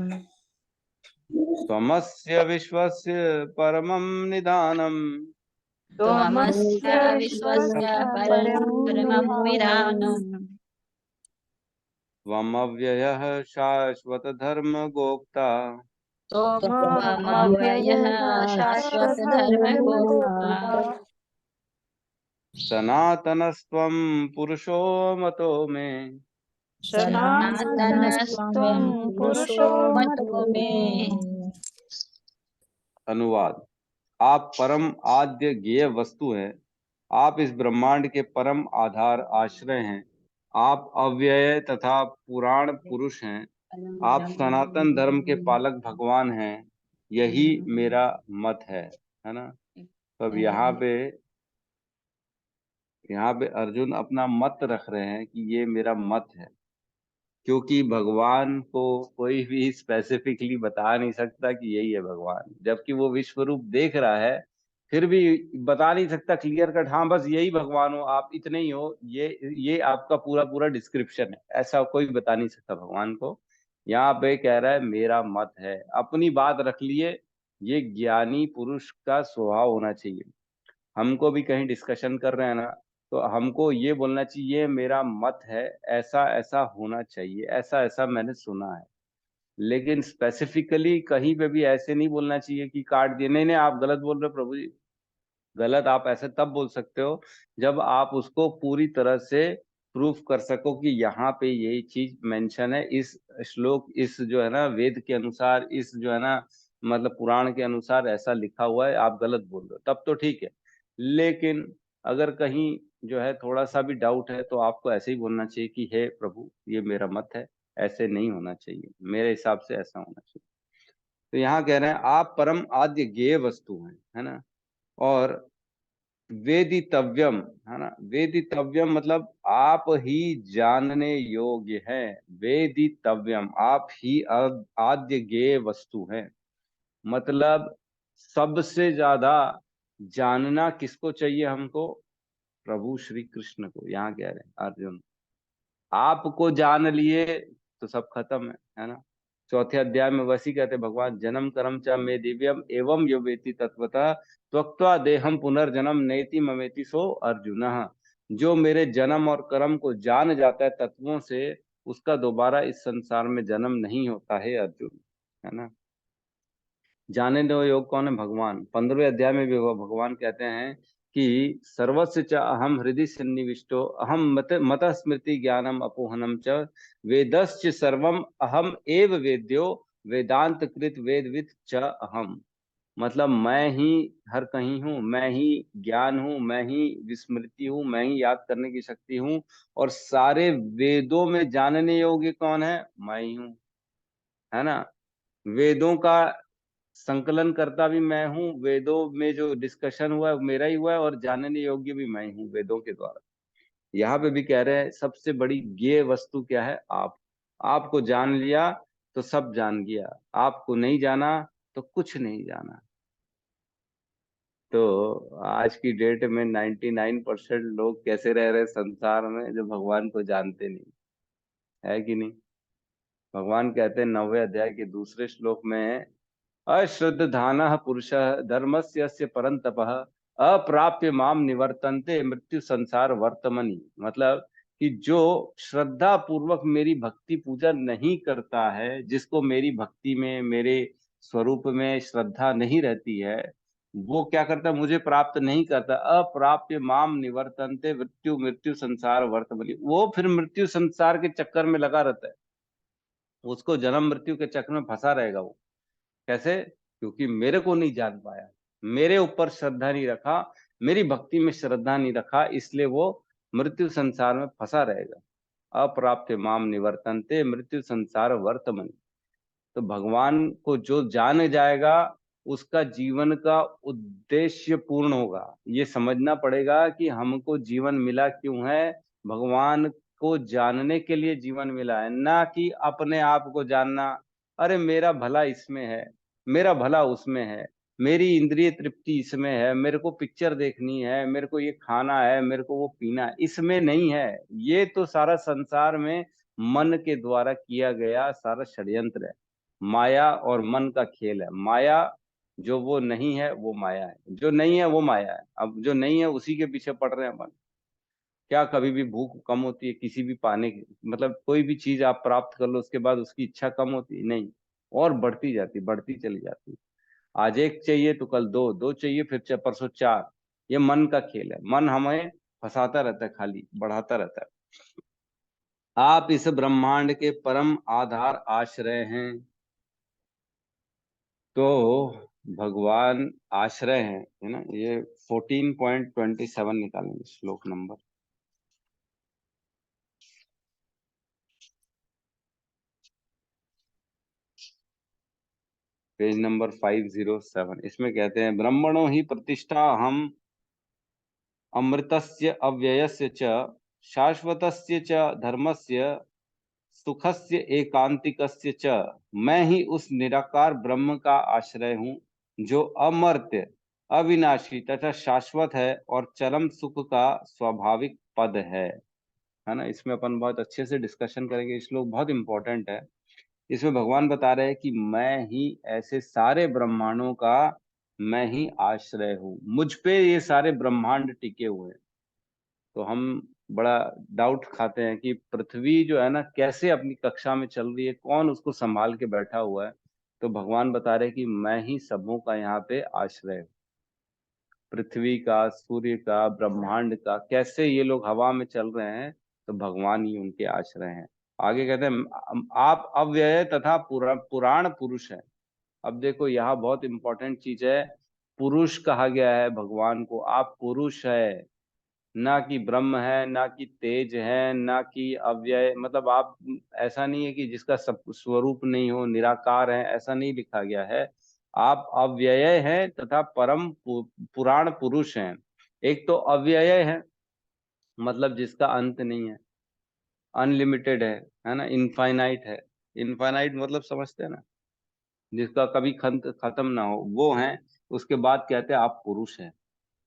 त्वमस्य विश्वस्य परमं निधानम्, त्वमस्य विश्वस्य परमं परमं निधानम् विधानम् त्वमव्ययः शाश्वत धर्म गोप्ता, त्वमव्ययः शाश्वत शाश्वत धर्म धर्म गोप्ता गोप्ता सनातनस्त्वं पुरुषो मतो मे, सनातनस्त्वं पुरुषो मतो मे अनुवाद। आप परम आद्य ज्ञेय वस्तु हैं, आप इस ब्रह्मांड के परम आधार आश्रय हैं, आप अव्यय तथा पुराण पुरुष हैं, आप सनातन धर्म के पालक भगवान हैं, यही मेरा मत है ना। तो अब यहाँ पे अर्जुन अपना मत रख रहे हैं कि ये मेरा मत है, क्योंकि भगवान को कोई भी स्पेसिफिकली बता नहीं सकता कि यही है भगवान, जबकि वो विश्व रूप देख रहा है, फिर भी बता नहीं सकता क्लियर कट, हाँ बस यही भगवान हो, आप इतने ही हो, ये आपका पूरा पूरा डिस्क्रिप्शन है, ऐसा कोई बता नहीं सकता भगवान को। यहाँ पे कह रहा है मेरा मत है, अपनी बात रख लिए। ये ज्ञानी पुरुष का स्वभाव होना चाहिए। हमको भी कहीं डिस्कशन कर रहे हैं ना, तो हमको ये बोलना चाहिए ये मेरा मत है, ऐसा ऐसा होना चाहिए, ऐसा ऐसा मैंने सुना है। लेकिन स्पेसिफिकली कहीं पे भी ऐसे नहीं बोलना चाहिए कि काट दिए, नहीं नहीं आप गलत बोल रहे हो प्रभु जी। गलत आप ऐसे तब बोल सकते हो जब आप उसको पूरी तरह से प्रूफ कर सको कि यहाँ पे यही चीज मेंशन है, इस श्लोक, इस जो है ना वेद के अनुसार, इस जो है ना मतलब पुराण के अनुसार ऐसा लिखा हुआ है, आप गलत बोल रहे हो, तब तो ठीक है। लेकिन अगर कहीं जो है थोड़ा सा भी डाउट है तो आपको ऐसे ही बोलना चाहिए कि हे प्रभु ये मेरा मत है, ऐसे नहीं होना चाहिए, मेरे हिसाब से ऐसा होना चाहिए। तो यहाँ कह रहे हैं आप परम आद्य ज्ञेय वस्तु हैं, है ना। और वेदितव्यम, है ना, वेदितव्यम मतलब आप ही जानने योग्य हैं। वेदितव्यम आप ही आद्य ज्ञेय वस्तु हैं। मतलब सबसे ज्यादा जानना किसको चाहिए हमको? प्रभु श्री कृष्ण को। यहाँ कह रहे हैं अर्जुन आपको जान लिए तो सब खत्म है ना। चौथे अध्याय में वैसी कहते हैं भगवान, जन्म कर्म च मे दिव्यम एवं यो वेति तत्वतः त्वक्त्वा देहम पुनर्जन्म नेति ममेति सो अर्जुन। जो मेरे जन्म और कर्म को जान जाता है तत्वों से, उसका दोबारा इस संसार में जन्म नहीं होता है अर्जुन, है ना। जाने दो योग कौन है? भगवान। 15वें अध्याय में भी भगवान कहते हैं कि सर्वस्य च अहम हृदय सन्निविष्टो अहम मत स्मृति ज्ञानम अपोहनम च वेदश्च सर्वम अहम एव वेद्यो वेदांत कृत वेदविद च अहम। मतलब मैं ही हर कहीं हूँ, मैं ही ज्ञान हूँ, मैं ही विस्मृति हूँ, मैं ही याद करने की शक्ति हूँ। और सारे वेदों में जानने योग्य कौन है? मैं ही हूँ, है ना। वेदों का संकलन करता भी मैं हूँ, वेदों में जो डिस्कशन हुआ है मेरा ही हुआ है, और जानने योग्य भी मैं ही हूँ वेदों के द्वारा। यहाँ पे भी कह रहे हैं सबसे बड़ी ज्ञेय वस्तु क्या है? आप। आपको जान लिया तो सब जान गया, आपको नहीं जाना तो कुछ नहीं जाना। तो आज की डेट में 99% लोग कैसे रह रहे हैं संसार में? जो भगवान को जानते नहीं, है कि नहीं। भगवान कहते हैं 9वें अध्याय के दूसरे श्लोक में, अश्रद्धान पुरुष धर्मस्य अस्य परंतपः अप्राप्य माम निवर्तन्ते मृत्यु संसार वर्तमनि। मतलब कि जो श्रद्धा पूर्वक मेरी भक्ति पूजा नहीं करता है, जिसको मेरी भक्ति में, मेरे स्वरूप में श्रद्धा नहीं रहती है, वो क्या करता है? मुझे प्राप्त नहीं करता। अप्राप्य माम निवर्तन्ते मृत्यु मृत्यु संसार वर्तमनि। वो फिर मृत्यु संसार के चक्कर में लगा रहता है, उसको जन्म मृत्यु के चक्कर में फंसा रहेगा वो। कैसे? क्योंकि मेरे को नहीं जान पाया, मेरे ऊपर श्रद्धा नहीं रखा, मेरी भक्ति में श्रद्धा नहीं रखा, इसलिए वो मृत्यु संसार में फंसा रहेगा। अप्राप्य माम निवर्तन्ते मृत्यु संसार वर्तमन। तो भगवान को जो जान जाएगा उसका जीवन का उद्देश्य पूर्ण होगा। ये समझना पड़ेगा कि हमको जीवन मिला क्यों है। भगवान को जानने के लिए जीवन मिला है, ना कि अपने आप को जानना। अरे मेरा भला इसमें है, मेरा भला उसमें है, मेरी इंद्रिय तृप्ति इसमें है, मेरे को पिक्चर देखनी है, मेरे को ये खाना है, मेरे को वो पीना है, इसमें नहीं है। ये तो सारा संसार में मन के द्वारा किया गया सारा षड्यंत्र है, माया और मन का खेल है। माया जो वो नहीं है वो माया है, जो नहीं है वो माया है। अब जो नहीं है उसी के पीछे पड़ रहे हैं मन। क्या कभी भी भूख कम होती है किसी भी पाने की? मतलब कोई भी चीज आप प्राप्त कर लो उसके बाद उसकी इच्छा कम होती है? नहीं, और बढ़ती जाती, बढ़ती चली जाती। आज एक चाहिए तो कल दो, दो चाहिए फिर परसों चार। ये मन का खेल है, मन हमें फंसाता रहता है, खाली बढ़ाता रहता है। आप इस ब्रह्मांड के परम आधार आश्रय हैं। तो भगवान आश्रय है ना। ये 14.27 निकालेंगे श्लोक नंबर। Page number 507। इसमें कहते हैं ब्रह्मणो ही प्रतिष्ठा हम अमृतस्य अव्ययस्य च शाश्वतस्य च धर्मस्य सुखस्य एकांतिकस्य च। मैं ही उस निराकार ब्रह्म का आश्रय हूँ जो अमर्त्य, अविनाशी तथा शाश्वत है और चरम सुख का स्वाभाविक पद है ना। इसमें अपन बहुत अच्छे से डिस्कशन करेंगे, श्लोक बहुत इंपॉर्टेंट है। इसमें भगवान बता रहे हैं कि मैं ही ऐसे सारे ब्रह्मांडों का मैं ही आश्रय हूँ, मुझ पे ये सारे ब्रह्मांड टिके हुए हैं। तो हम बड़ा डाउट खाते हैं कि पृथ्वी जो है ना कैसे अपनी कक्षा में चल रही है, कौन उसको संभाल के बैठा हुआ है। तो भगवान बता रहे हैं कि मैं ही सबों का यहाँ पे आश्रय हूँ। पृथ्वी का, सूर्य का, ब्रह्मांड का, कैसे ये लोग हवा में चल रहे हैं तो भगवान ही उनके आश्रय हैं। आगे कहते हैं आप अव्यय तथा पुराण पुरुष हैं। अब देखो यहाँ बहुत इंपॉर्टेंट चीज है, पुरुष कहा गया है भगवान को, आप पुरुष है, ना कि ब्रह्म है, ना कि तेज है, ना कि अव्यय, मतलब आप, ऐसा नहीं है कि जिसका सब स्वरूप नहीं हो, निराकार है, ऐसा नहीं लिखा गया है। आप अव्यय हैं तथा परम पुराण पुरुष हैं। एक तो अव्यय है, मतलब जिसका अंत नहीं है, अनलिमिटेड है ना, इनफाइनाइट है। इनफाइनाइट मतलब समझते हैं ना, जिसका कभी खत्म ना हो, वो है। उसके बाद कहते हैं आप पुरुष हैं,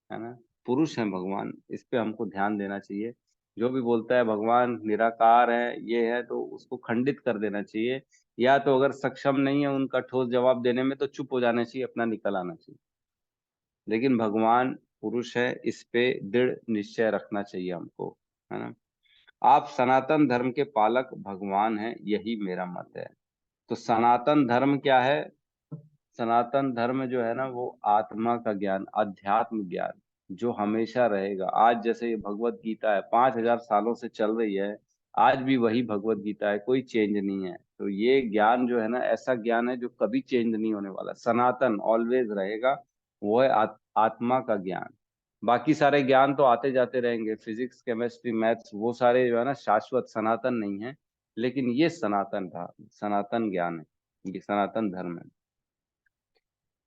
है ना, पुरुष हैं भगवान, इस पे हमको ध्यान देना चाहिए। जो भी बोलता है भगवान निराकार है, ये है, तो उसको खंडित कर देना चाहिए, या तो अगर सक्षम नहीं है उनका ठोस जवाब देने में तो चुप हो जाना चाहिए, अपना निकल आना चाहिए। लेकिन भगवान पुरुष है, इस पे दृढ़ निश्चय रखना चाहिए हमको, है ना। आप सनातन धर्म के पालक भगवान हैं, यही मेरा मत है। तो सनातन धर्म क्या है? सनातन धर्म जो है ना, वो आत्मा का ज्ञान, अध्यात्म ज्ञान, जो हमेशा रहेगा। आज जैसे ये भगवत गीता है, 5,000 सालों से चल रही है, आज भी वही भगवत गीता है, कोई चेंज नहीं है। तो ये ज्ञान जो है ना, ऐसा ज्ञान है जो कभी चेंज नहीं होने वाला, सनातन ऑलवेज रहेगा। वो है आत्मा का ज्ञान। बाकी सारे ज्ञान तो आते जाते रहेंगे, फिजिक्स, केमिस्ट्री, मैथ्स, वो सारे जो है ना शाश्वत सनातन नहीं है। लेकिन ये सनातन था, सनातन ज्ञान है, ये सनातन धर्म है।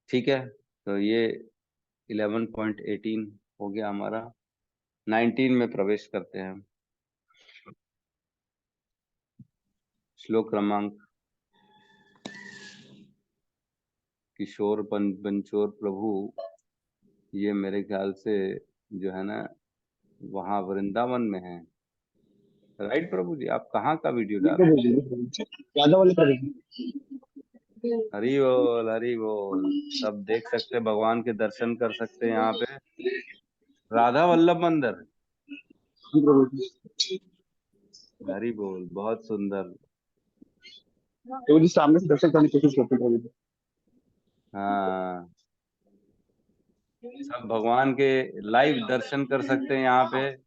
ठीक है, तो ये 11.18 हो गया हमारा। 19 में प्रवेश करते हैं। श्लोक क्रमांक, किशोर पंचोर प्रभु, ये मेरे ख्याल से जो है ना वहाँ वृंदावन में है, राइट प्रभु जी? आप कहाँ का वीडियो डाल रहे हैं? हरि बोल, हरि बोल। सब देख सकते हैं, भगवान के दर्शन कर सकते हैं यहाँ पे, राधा वल्लभ मंदिर। हरि बोल, बहुत सुंदर। तो जी सामने से दर्शन करने की कोशिश करते हैं। हाँ, सब भगवान के लाइव दर्शन कर सकते हैं यहाँ पे।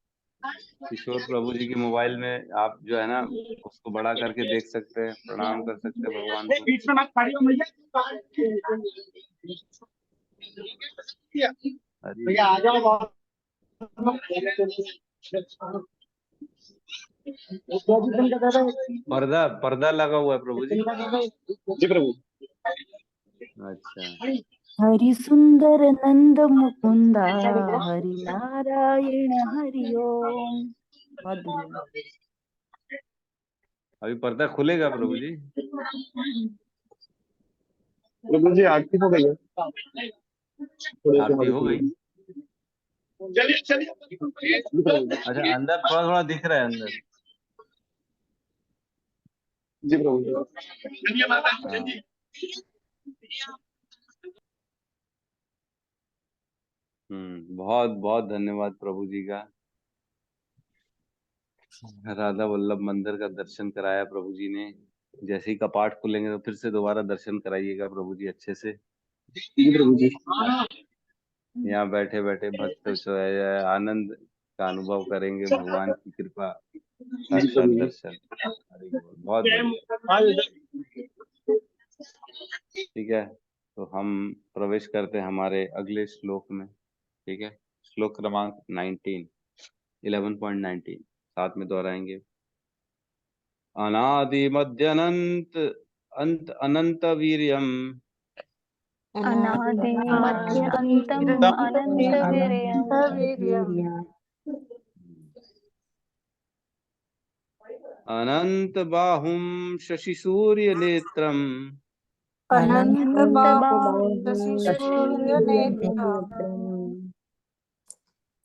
किशोर प्रभु जी के मोबाइल में आप जो है ना उसको बड़ा करके देख सकते हैं, प्रणाम कर सकते हैं भगवान को। बीच में मत खड़ी हो भैया, भैया आ जाओ। पर्दा पर्दा लगा हुआ है प्रभु जी। जी प्रभु। अच्छा, हरि सुंदर नंद मुकुंदा, हरि नारायण हरि ओम। बहुत बढ़िया। अभी पर्दा खुलेगा प्रभु जी? प्रभु जी आरती हो गई है। आरती हो गई? चलिए चलिए। अच्छा, अंदर थोड़ा थोड़ा दिख रहा है अंदर। जी प्रभु। हाँ। बहुत बहुत धन्यवाद प्रभु जी का, राधा वल्लभ मंदिर का दर्शन कराया प्रभु जी ने। जैसे ही कपाट खुलेंगे तो फिर से दोबारा दर्शन कराइएगा प्रभु जी अच्छे से। जी प्रभु जी। यहाँ बैठे बैठे भक्त जो है आनंद का अनुभव करेंगे, भगवान की कृपा, साक्षात दर्शन। हरि बोल, बहुत बढ़िया। ठीक है, तो हम प्रवेश करते हैं हमारे अगले श्लोक में। ठीक है, श्लोक क्रमांक 11.19 साथ में दोहराएंगे। अनादि मध्यनंत अंत अनंत वीर्यम, अनादि मध्य अंतम अनंत वीर्यम् अनंत बाहुम शशि सूर्य नेत्रम, अनंत बाहुं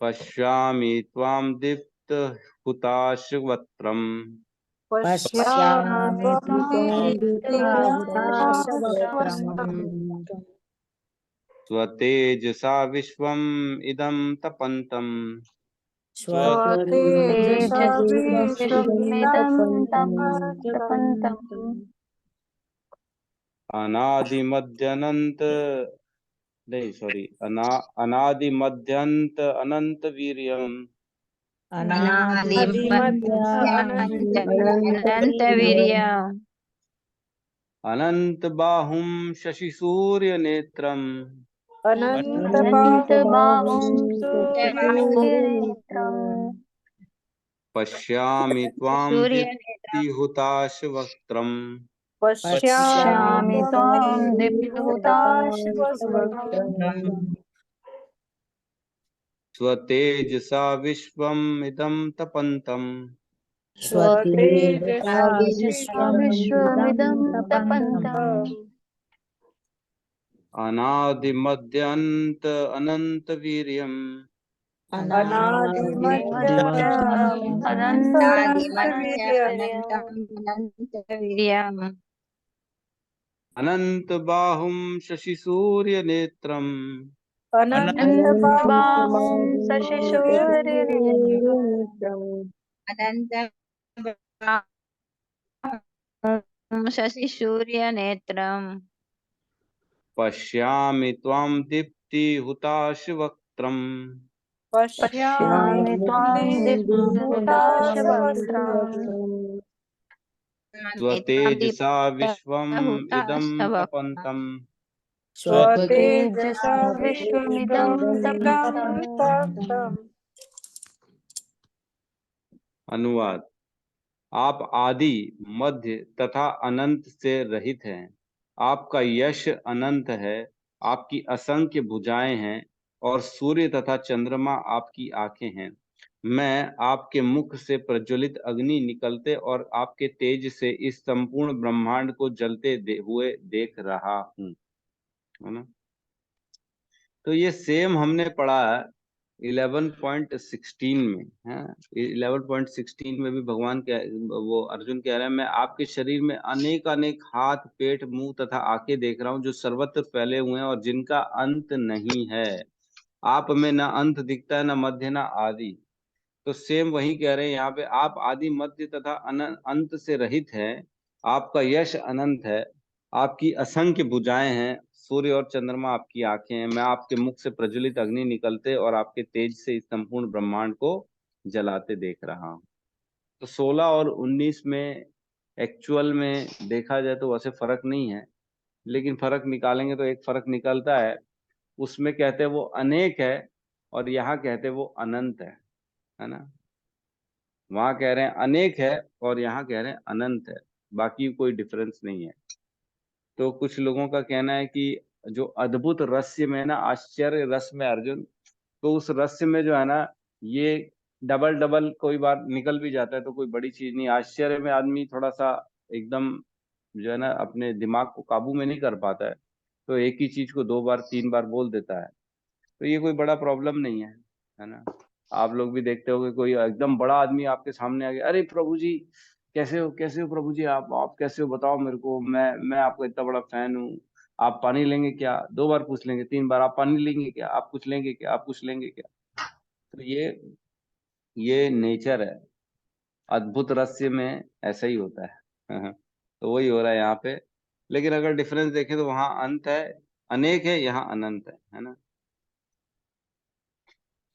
पश्यामि त्वां दीप्त हुताशवक्त्रम्। पश्यामि त्वां दीप्तहुताशवक्त्रम् दीप्तहुताशवक्त्रम्। स्वतेजसा विश्वम् इदं तपन्तम्। तेजसा विश्वमिदं तपन्तम् अनादि मध्यनंत, नहीं सॉरी, अनादि मध्यंत अनंत वीर्यम्, अनादि मध्य अनंत अनंत वीर्यम्। अनंत बाहुं शशि सूर्य नेत्रम अनंत अनंत बाहुं बाहुं सूर्यनेत्रम् पश्यामि त्वां दीप्तिहुताशवक्त्रम् पश्यामि पश्यामि त्वां त्वां दीप्तिहुताशवक्त्रम् दीप्तिहुताशवक्त्रम् स्वतेजसा विश्वमिदं तपन्तम् स्वतेजसा स्वतेजसा विश्वमिदं विश्वमिदं तपन्तम् तपन्तम् अनादिमध्यन्त अनन्तवीर्यम् अनादिमध्य अनन्तवीर्यम् अनंत बाहुं शशि सूर्य नेत्रम अनंत बाहुं शशिशूर्यनेत्रम् शशिसूर्यनेत्रम् पश्यामि त्वां दीप्तिहुताशवक्त्रम् पश्यामि त्वां दीप्तिहुताशवक्त्रम् स्वतेजसा विश्वमिदं तपन्तम् स्वतेजसा विश्वमिदं तपन्तम्। अनुवाद। आप आदि, मध्य तथा अनंत से रहित हैं। आपका यश अनंत है। आपकी असंख्य भुजाएं हैं और सूर्य तथा चंद्रमा आपकी आंखें हैं। मैं आपके मुख से प्रज्वलित अग्नि निकलते और आपके तेज से इस संपूर्ण ब्रह्मांड को जलते हुए देख रहा हूँ, है ना। तो ये सेम हमने पढ़ा 11.16 में है। 11.16 में भी भगवान वो अर्जुन कह रहे हैं, मैं आपके शरीर में अनेक अनेक हाथ, पेट, मुंह तथा आंखें देख रहा हूँ जो सर्वत्र फैले हुए हैं और जिनका अंत नहीं है। आप में न अंत दिखता है, न मध्य, न आदि। तो सेम वही कह रहे हैं यहाँ पे, आप आदि, मध्य तथा अंत से रहित हैं। आपका यश अनंत है। आपकी असंख्य भुजाएं हैं। सूर्य और चंद्रमा आपकी आंखें हैं। मैं आपके मुख से प्रज्वलित अग्नि निकलते और आपके तेज से इस संपूर्ण ब्रह्मांड को जलाते देख रहा हूँ। तो 16 और 19 में एक्चुअल में देखा जाए तो वैसे फर्क नहीं है, लेकिन फर्क निकालेंगे तो एक फर्क निकलता है। उसमें कहते हैं वो अनेक है और यहाँ कहते हैं वो अनंत है ना। वहां कह रहे हैं अनेक है और यहाँ कह रहे हैं अनंत है, बाकी कोई डिफरेंस नहीं है। तो कुछ लोगों का कहना है कि जो अद्भुत रहस्य में है ना, आश्चर्य रस में अर्जुन, तो उस रहस्य में जो है ना, ये डबल डबल कोई बार निकल भी जाता है तो कोई बड़ी चीज नहीं। आश्चर्य में आदमी थोड़ा सा एकदम जो है ना अपने दिमाग को काबू में नहीं कर पाता है, तो एक ही चीज को 2 बार 3 बार बोल देता है। तो ये कोई बड़ा प्रॉब्लम नहीं है ना। आप लोग भी देखते होगे कोई एकदम बड़ा आदमी आपके सामने आ गया, अरे प्रभु जी कैसे हो प्रभु जी, आप कैसे हो बताओ मेरे को, मैं आपका इतना बड़ा फैन हूँ। आप पानी लेंगे क्या, 2 बार पूछ लेंगे, 3 बार आप पानी लेंगे क्या, आप कुछ लेंगे क्या, आप कुछ लेंगे क्या। तो ये नेचर है। अद्भुत रहस्य में ऐसा ही होता है तो वही हो रहा है यहाँ पे। लेकिन अगर डिफरेंस देखें तो वहां अंत है, अनेक है, यहाँ अनंत है ना।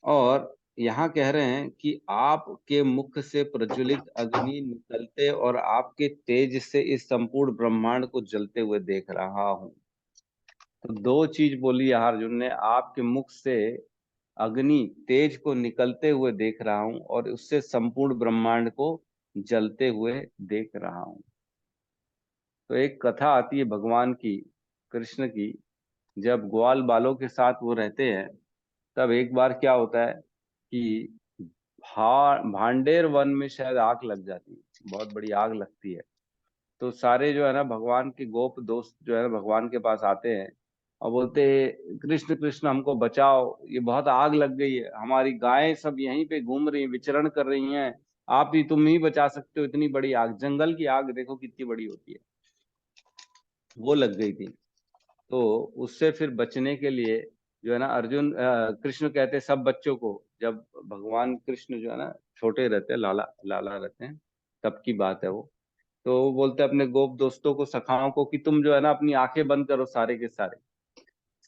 और यहाँ कह रहे हैं कि आपके मुख से प्रज्वलित अग्नि निकलते और आपके तेज से इस संपूर्ण ब्रह्मांड को जलते हुए देख रहा हूँ। तो 2 चीज बोली यहाँ अर्जुन ने, आपके मुख से अग्नि तेज को निकलते हुए देख रहा हूँ और उससे संपूर्ण ब्रह्मांड को जलते हुए देख रहा हूँ। तो एक कथा आती है भगवान की, कृष्ण की। जब ग्वाल बालों के साथ वो रहते हैं, तब एक बार क्या होता है कि भांडेर वन में शायद आग लग जाती है, बहुत बड़ी आग लगती है। तो सारे जो है ना भगवान के गोप दोस्त जो है ना भगवान के पास आते हैं और बोलते हैं, कृष्ण कृष्ण हमको बचाओ, ये बहुत आग लग गई है, हमारी गायें सब यहीं पे घूम रही हैं, विचरण कर रही हैं, तुम ही बचा सकते हो, इतनी बड़ी आग, जंगल की आग देखो कितनी बड़ी होती है, वो लग गई थी। तो उससे फिर बचने के लिए जो है ना कृष्ण कहते हैं सब बच्चों को, जब भगवान कृष्ण जो है ना छोटे रहते हैं, लाला लाला रहते हैं, तब की बात है वो। तो वो बोलते हैं अपने गोप दोस्तों को, सखाओं को, कि तुम जो है ना अपनी आंखें बंद करो, सारे के सारे।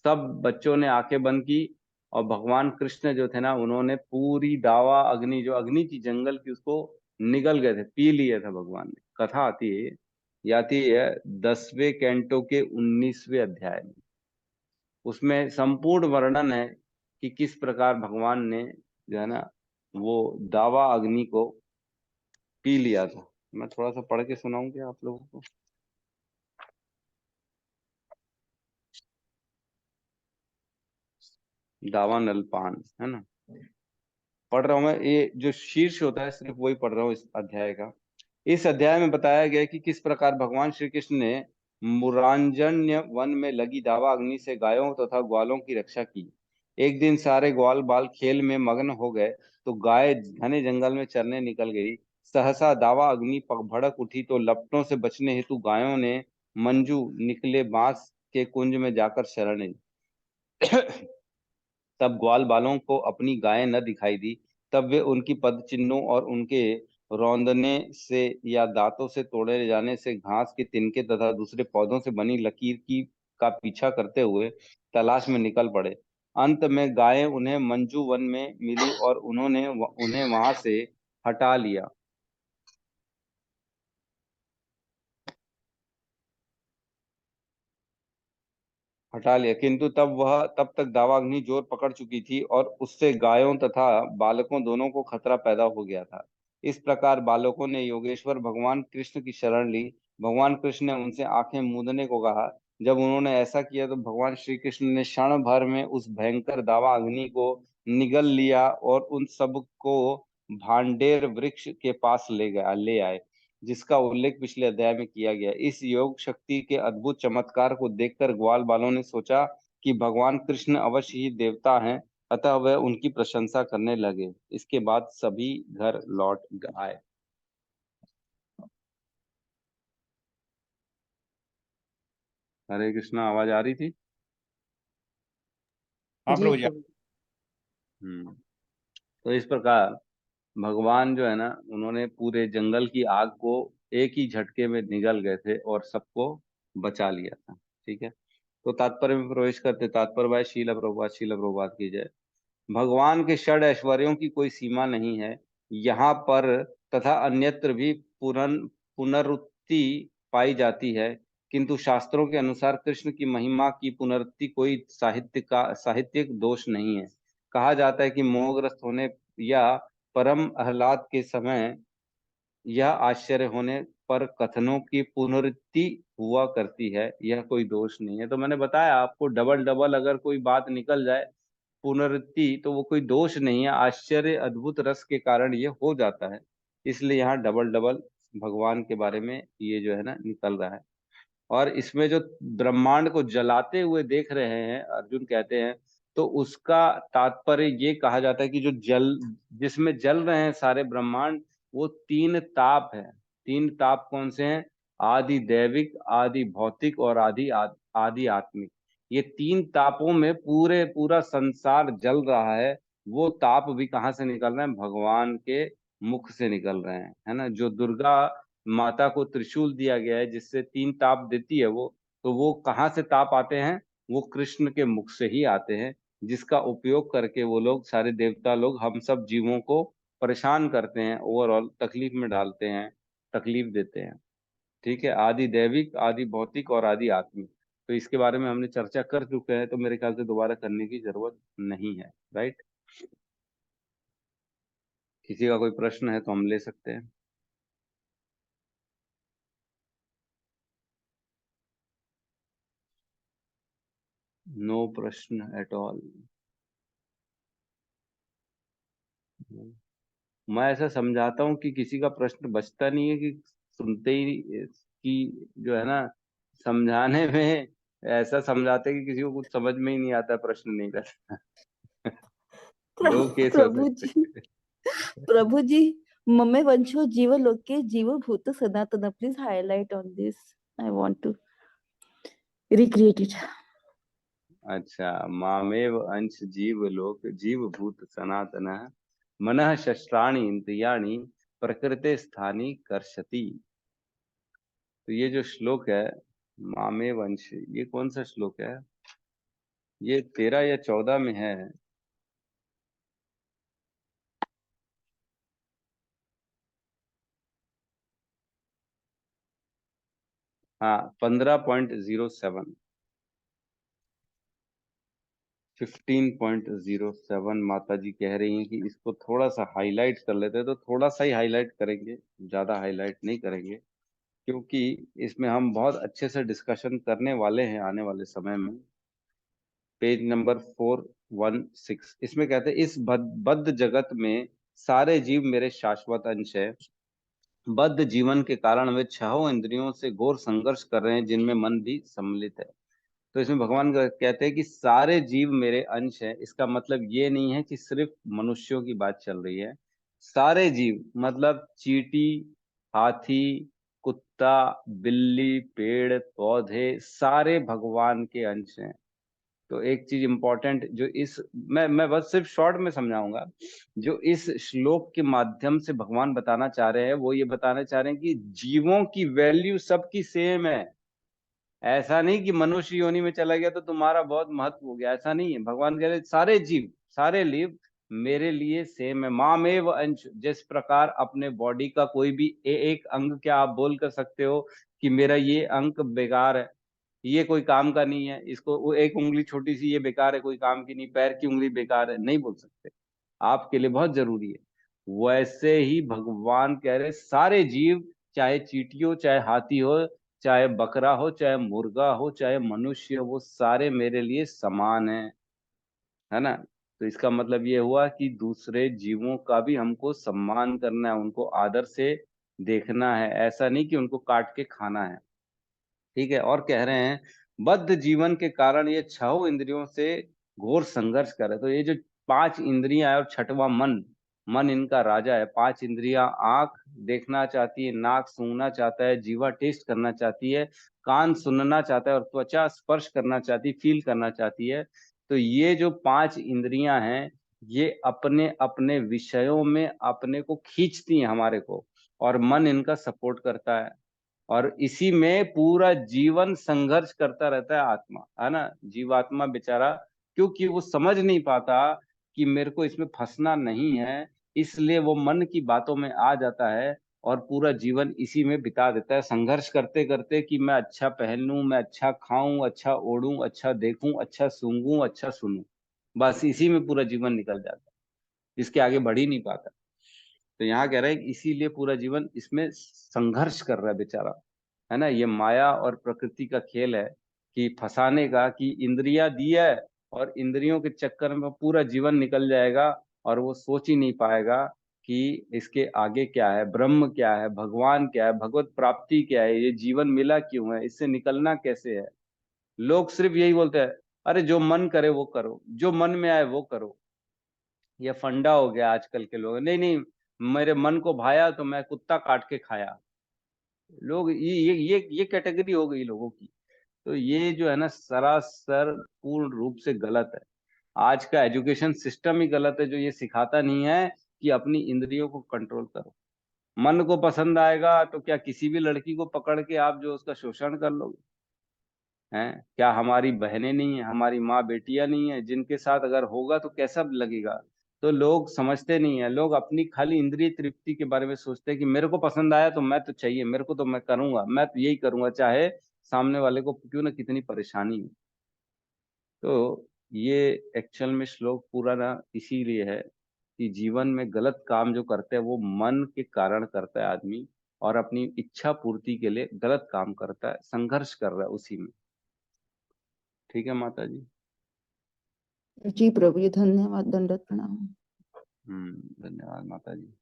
सब बच्चों ने आंखें बंद की और भगवान कृष्ण जो थे ना, उन्होंने पूरी दावा अग्नि, जो अग्नि थी जंगल की, उसको निगल गए थे, पी लिए थे भगवान ने। कथा आती है। ये आती है 10वें कैंटो के 19वें अध्याय में। उसमें संपूर्ण वर्णन है कि किस प्रकार भगवान ने जो है ना वो दावा अग्नि को पी लिया था। मैं थोड़ा सा पढ़ के सुनाऊं क्या आप लोगों को? दावा नलपान है ना, पढ़ रहा हूं मैं। ये जो शीर्ष होता है सिर्फ वही पढ़ रहा हूँ इस अध्याय का। इस अध्याय में बताया गया है कि किस प्रकार भगवान श्री कृष्ण ने मुरांजन्य वन में लगी दावा अग्नि से गायों तथा ग्वालों की रक्षा की। एक दिन सारे ग्वाल बाल खेल में मग्न हो गए तो गाय घने जंगल में चरने निकल गई। सहसा दावा अग्नि भड़क उठी तो लपटों से बचने हेतु गायों ने मंजू निकले बांस के कुंज में जाकर शरण ली। तब ग्वाल बालों को अपनी गायें न दिखाई दी। तब वे उनकी पद चिन्हों और उनके रौंदने से या दांतों से तोड़े जाने से घास के तिनके तथा दूसरे पौधों से बनी लकीर की का पीछा करते हुए तलाश में निकल पड़े। अंत में गायें उन्हें मंजू वन में मिली और उन्होंने उन्हें वहां से हटा लिया। किंतु तब तक दावाग्नि जोर पकड़ चुकी थी और उससे गायों तथा बालकों दोनों को खतरा पैदा हो गया था। इस प्रकार बालकों ने योगेश्वर भगवान कृष्ण की शरण ली। भगवान कृष्ण ने उनसे आंखें मूंदने को कहा। जब उन्होंने ऐसा किया तो भगवान श्री कृष्ण ने क्षण भर में उस भयंकर दावा अग्नि को निगल लिया और उन सब को भांडेर वृक्ष के पास ले आए, जिसका उल्लेख पिछले अध्याय में किया गया। इस योग शक्ति के अद्भुत चमत्कार को देखकर ग्वाल बालों ने सोचा कि भगवान कृष्ण अवश्य ही देवता हैं, अतः वह उनकी प्रशंसा करने लगे। इसके बाद सभी घर लौट आए। हरे कृष्णा, आवाज आ रही थी? हाँ जी प्रभु जी। प्रभु। तो इस प्रकार भगवान जो है ना उन्होंने पूरे जंगल की आग को एक ही झटके में निगल गए थे और सबको बचा लिया था। ठीक है, तो तात्पर्य में प्रवेश करते। तात्पर्य भाई शील प्रभुपाद की जय। भगवान के षड ऐश्वर्यों की कोई सीमा नहीं है। यहाँ पर तथा अन्यत्र भी पुनरुक्ति पाई जाती है, किंतु शास्त्रों के अनुसार कृष्ण की महिमा की पुनरुक्ति कोई साहित्यिक दोष नहीं है। कहा जाता है कि मोहग्रस्त होने या परम आह्लाद के समय यह आश्चर्य होने पर कथनों की पुनरुक्ति हुआ करती है, यह कोई दोष नहीं है। तो मैंने बताया आपको, डबल डबल अगर कोई बात निकल जाए पुनरुक्ति तो वो कोई दोष नहीं है, आश्चर्य अद्भुत रस के कारण ये हो जाता है। इसलिए यहाँ डबल डबल भगवान के बारे में ये जो है ना निकल रहा है। और इसमें जो ब्रह्मांड को जलाते हुए देख रहे हैं अर्जुन कहते हैं, तो उसका तात्पर्य ये कहा जाता है कि जो जिसमें जल रहे हैं सारे ब्रह्मांड, वो तीन ताप है। तीन ताप कौन से हैं? आदि दैविक, आदि भौतिक और आदि आत्मिक। ये तीन तापों में पूरा संसार जल रहा है। वो ताप भी कहाँ से निकल रहे हैं? भगवान के मुख से निकल रहे हैं, है ना। जो दुर्गा माता को त्रिशूल दिया गया है जिससे तीन ताप देती है वो, तो वो कहाँ से ताप आते हैं? वो कृष्ण के मुख से ही आते हैं, जिसका उपयोग करके वो लोग सारे देवता लोग हम सब जीवों को परेशान करते हैं, ओवरऑल तकलीफ में डालते हैं, तकलीफ देते हैं। ठीक है, आदि दैविक, आदि भौतिक और आदि आत्मिक। तो इसके बारे में हमने चर्चा कर चुके हैं, तो मेरे ख्याल से दोबारा करने की जरूरत नहीं है। राइट? किसी का कोई प्रश्न है तो हम ले सकते हैं। नो प्रश्न एट ऑल। मैं ऐसा समझाता हूँ कि किसी का प्रश्न बचता नहीं है, कि सुनते ही कि जो है ना समझाने में ऐसा समझाते हैं कि किसी को कुछ समझ में ही नहीं आता, प्रश्न नहीं करता। दो केस हो प्रभु सकते जी, प्रभु जी, ममे वंशो जीवलोके जीवभूत सनातन, please highlight on this, I want to recreate it. अच्छा, मामेव अंश जीव लोक जीव भूत सनातन मनः शस्त्राणि इंद्रियाणि प्रकृते स्थानी कर्षति। तो ये जो श्लोक है मामेव अंश, ये कौन सा श्लोक है? ये 13 या 14 में है। हाँ 15.07, 15.07 माता जी कह रही हैं कि इसको थोड़ा सा हाईलाइट कर लेते हैं, तो थोड़ा सा ही हाईलाइट करेंगे, ज्यादा हाईलाइट नहीं करेंगे, क्योंकि इसमें हम बहुत अच्छे से डिस्कशन करने वाले हैं आने वाले समय में। पेज नंबर 416, इसमें कहते हैं इस बद्ध जगत में सारे जीव मेरे शाश्वत अंश है। बद्ध जीवन के कारण वे छहों इंद्रियों से घोर संघर्ष कर रहे हैं, जिनमें मन भी सम्मिलित है। तो इसमें भगवान कहते हैं कि सारे जीव मेरे अंश हैं। इसका मतलब ये नहीं है कि सिर्फ मनुष्यों की बात चल रही है। सारे जीव मतलब चींटी, हाथी, कुत्ता, बिल्ली, पेड़ पौधे, सारे भगवान के अंश हैं। तो एक चीज इंपॉर्टेंट जो इस मैं बस सिर्फ शॉर्ट में समझाऊंगा, जो इस श्लोक के माध्यम से भगवान बताना चाह रहे हैं, वो ये बताना चाह रहे हैं कि जीवों की वैल्यू सबकी सेम है। ऐसा नहीं कि मनुष्य योनि में चला गया तो तुम्हारा बहुत महत्व हो गया, ऐसा नहीं है। भगवान कह रहे सारे जीव, सारे जीव मेरे लिए सेम है। मामेव अंश, जिस प्रकार अपने बॉडी का कोई भी एक अंग, क्या आप बोल कर सकते हो कि मेरा ये अंग बेकार है, ये कोई काम का नहीं है, इसको वो एक उंगली छोटी सी ये बेकार है, कोई काम की नहीं, पैर की उंगली बेकार है, नहीं बोल सकते, आपके लिए बहुत जरूरी है। वैसे ही भगवान कह रहे सारे जीव, चाहे चींटी हो, चाहे हाथी हो, चाहे बकरा हो, चाहे मुर्गा हो, चाहे मनुष्य हो, वो सारे मेरे लिए समान है ना। तो इसका मतलब ये हुआ कि दूसरे जीवों का भी हमको सम्मान करना है, उनको आदर से देखना है, ऐसा नहीं कि उनको काट के खाना है। ठीक है। और कह रहे हैं बद्ध जीवन के कारण ये छह इंद्रियों से घोर संघर्ष कर रहे। तो ये जो पांच इंद्रियां है और छठवां मन, मन इनका राजा है। पांच इंद्रियां, आंख देखना चाहती है, नाक सूंघना चाहता है, जीवा टेस्ट करना चाहती है, कान सुनना चाहता है, और त्वचा स्पर्श करना चाहती, फील करना चाहती है। तो ये जो पांच इंद्रियां हैं, ये अपने अपने विषयों में अपने को खींचती हैं हमारे को, और मन इनका सपोर्ट करता है। और इसी में पूरा जीवन संघर्ष करता रहता है आत्मा, है ना, जीवात्मा बेचारा, क्योंकि वो समझ नहीं पाता कि मेरे को इसमें फंसना नहीं है, इसलिए वो मन की बातों में आ जाता है और पूरा जीवन इसी में बिता देता है, संघर्ष करते करते कि मैं अच्छा पहन लूं, मैं अच्छा खाऊं, अच्छा ओढ़ूं, अच्छा देखूं, अच्छा सूंघूं, अच्छा सुनूं, बस इसी में पूरा जीवन निकल जाता है, इसके आगे बढ़ ही नहीं पाता। तो यहाँ कह रहा है कि इसीलिए पूरा जीवन इसमें संघर्ष कर रहा है बेचारा, है ना। ये माया और प्रकृति का खेल है कि फंसाने का, कि इंद्रियां दी है और इंद्रियों के चक्कर में पूरा जीवन निकल जाएगा, और वो सोच ही नहीं पाएगा कि इसके आगे क्या है, ब्रह्म क्या है, भगवान क्या है, भगवत प्राप्ति क्या है, ये जीवन मिला क्यों है, इससे निकलना कैसे है। लोग सिर्फ यही बोलते हैं, अरे जो मन करे वो करो, जो मन में आए वो करो। ये फंडा हो गया आजकल के लोग, नहीं नहीं, मेरे मन को भाया तो मैं कुत्ता काट के खाया। लोग ये कैटेगरी हो गई लोगों की। तो ये जो है ना, सरासर पूर्ण रूप से गलत है। आज का एजुकेशन सिस्टम ही गलत है, जो ये सिखाता नहीं है कि अपनी इंद्रियों को कंट्रोल करो। मन को पसंद आएगा तो क्या किसी भी लड़की को पकड़ के आप जो उसका शोषण कर लोगे? हैं क्या हमारी बहनें नहीं है, हमारी माँ बेटियां नहीं है, जिनके साथ अगर होगा तो कैसा लगेगा? तो लोग समझते नहीं है, लोग अपनी खाली इंद्रिय तृप्ति के बारे में सोचते हैं कि मेरे को पसंद आया तो मैं तो चाहिए, मेरे को तो मैं करूंगा, मैं तो यही करूंगा, चाहे सामने वाले को क्यों ना कितनी परेशानी हो। तो ये एक्चुअल में श्लोक पूरा ना इसीलिए है कि जीवन में गलत काम जो करते हैं वो मन के कारण करता है आदमी, और अपनी इच्छा पूर्ति के लिए गलत काम करता है, संघर्ष कर रहा है उसी में। ठीक है माता जी। जी प्रभु जी, धन्यवाद, दंडवत प्रणाम। धन्यवाद माता जी।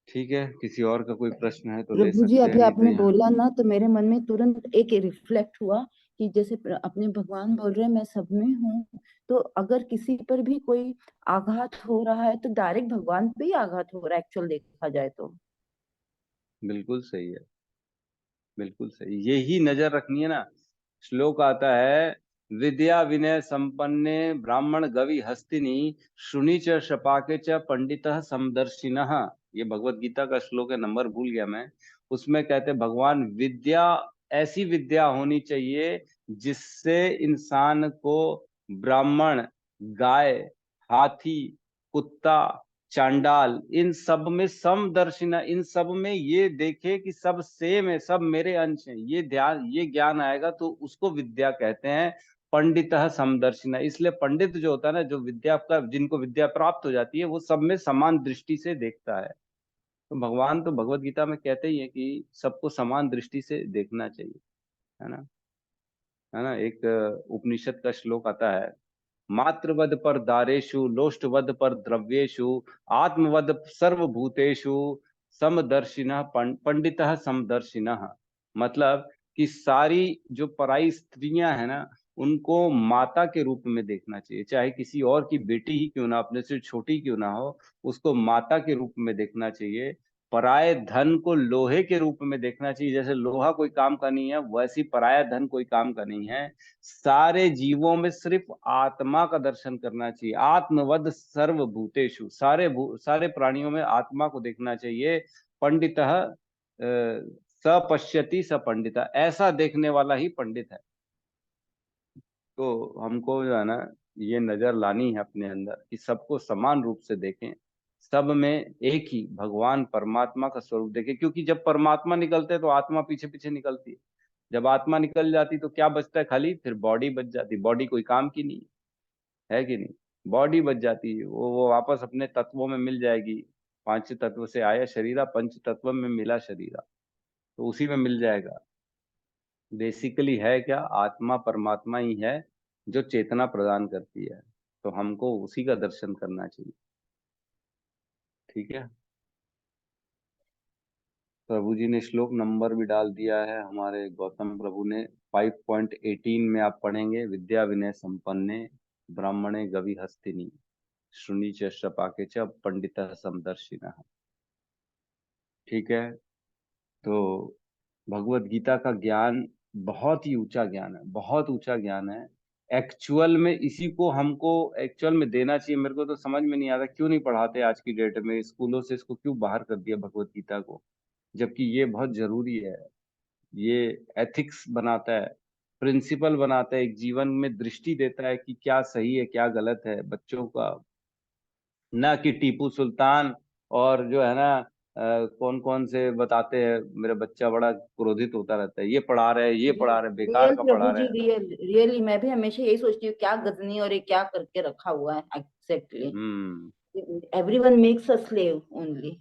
ठीक है, किसी और का कोई प्रश्न है तो ले प्रभु जी, सकते हैं, अभी नहीं तो आपने यहाँ। बोला ना तो मेरे मन में तुरंत एक रिफ्लेक्ट हुआ कि जैसे अपने भगवान बोल रहे हैं मैं सब में हूँ, तो अगर किसी पर भी कोई आघात हो रहा है तो डायरेक्ट भगवान पे ही आघात हो रहा है, एक्चुअल देखा जाए तो। बिल्कुल सही है, बिल्कुल सही, यही नजर रखनी है ना। श्लोक आता है, विद्या विनय संपन्ने ब्राह्मण गवि हस्तिनी शुनि च शपाके च पंडितः समदर्शिनः। ये भगवत गीता का श्लोक है, नंबर भूल गया मैं। उसमें कहते हैं भगवान, विद्या ऐसी विद्या होनी चाहिए जिससे इंसान को ब्राह्मण, गाय, हाथी, कुत्ता, चांडाल, इन सब में समदर्शिना, इन सब में ये देखे कि सब सेम है, सब मेरे अंश हैं, ये ध्यान, ये ज्ञान आएगा तो उसको विद्या कहते हैं। पंडितः समदर्शिना, इसलिए पंडित जो होता है ना, जो विद्या का, जिनको विद्या प्राप्त हो जाती है, वो सब में समान दृष्टि से देखता है। तो भगवान तो भगवत गीता में कहते ही है कि सबको समान दृष्टि से देखना चाहिए, है ना। है ना, एक उपनिषद का श्लोक आता है, मातृवद पर दारेषु लोष्टवद पर द्रव्येषु आत्मवद सर्वभूतेषु समदर्शिनः पंडितः समदर्शिनः। मतलब कि सारी जो पराई स्त्रियां हैं ना, उनको माता के रूप में देखना चाहिए, चाहे किसी और की बेटी ही क्यों ना, अपने से छोटी क्यों ना हो, उसको माता के रूप में देखना चाहिए। पराये धन को लोहे के रूप में देखना चाहिए, जैसे लोहा कोई काम का नहीं है, वैसी पराया धन कोई काम का नहीं है। सारे जीवों में सिर्फ आत्मा का दर्शन करना चाहिए, आत्मवद सर्वभूतेषु, सारे प्राणियों में आत्मा को देखना चाहिए। पंडितः सपश्यति स पंडिता, ऐसा देखने वाला ही पंडित है। तो हमको जो है ना, ये नजर लानी है अपने अंदर कि सबको समान रूप से देखें, सब में एक ही भगवान परमात्मा का स्वरूप देखें, क्योंकि जब परमात्मा निकलते हैं तो आत्मा पीछे पीछे निकलती है। जब आत्मा निकल जाती तो क्या बचता है, खाली फिर बॉडी बच जाती। बॉडी कोई काम की नहीं है कि नहीं, बॉडी बच जाती है, वो वापस अपने तत्वों में मिल जाएगी। पांच तत्व से आया शरीरा, पंच तत्व में मिला शरीरा, तो उसी में मिल जाएगा। बेसिकली है क्या, आत्मा परमात्मा ही है जो चेतना प्रदान करती है, तो हमको उसी का दर्शन करना चाहिए। ठीक है, प्रभु जी ने श्लोक नंबर भी डाल दिया है हमारे गौतम प्रभु ने। 5.18 में आप पढ़ेंगे, विद्या विनय संपन्ने ब्राह्मणे गवि हस्तिनी श्रुणी च शपाके च पंडितः समदर्शिनः। ठीक है, तो भगवत गीता का ज्ञान बहुत ही ऊंचा ज्ञान है, बहुत ऊंचा ज्ञान है। एक्चुअल में इसी को हमको एक्चुअल में देना चाहिए। मेरे को तो समझ में नहीं आता क्यों नहीं पढ़ाते आज की डेट में, स्कूलों से इसको क्यों बाहर कर दिया भगवत गीता को, जबकि ये बहुत जरूरी है। ये एथिक्स बनाता है, प्रिंसिपल बनाता है, एक जीवन में दृष्टि देता है कि क्या सही है क्या गलत है बच्चों का। ना कि टीपू सुल्तान और जो है ना, कौन कौन से बताते हैं, मेरा बच्चा बड़ा क्रोधित होता रहता है, ये पढ़ा रहे ये पढ़ा रहे, बेकार रियल का पढ़ा प्रभु रहे जी, हैं। रियली मैं भी हमेशा यही सोचती हूँ, क्या गजनी और ये क्या करके रखा हुआ है exactly. Hmm. Everyone makes a slave only.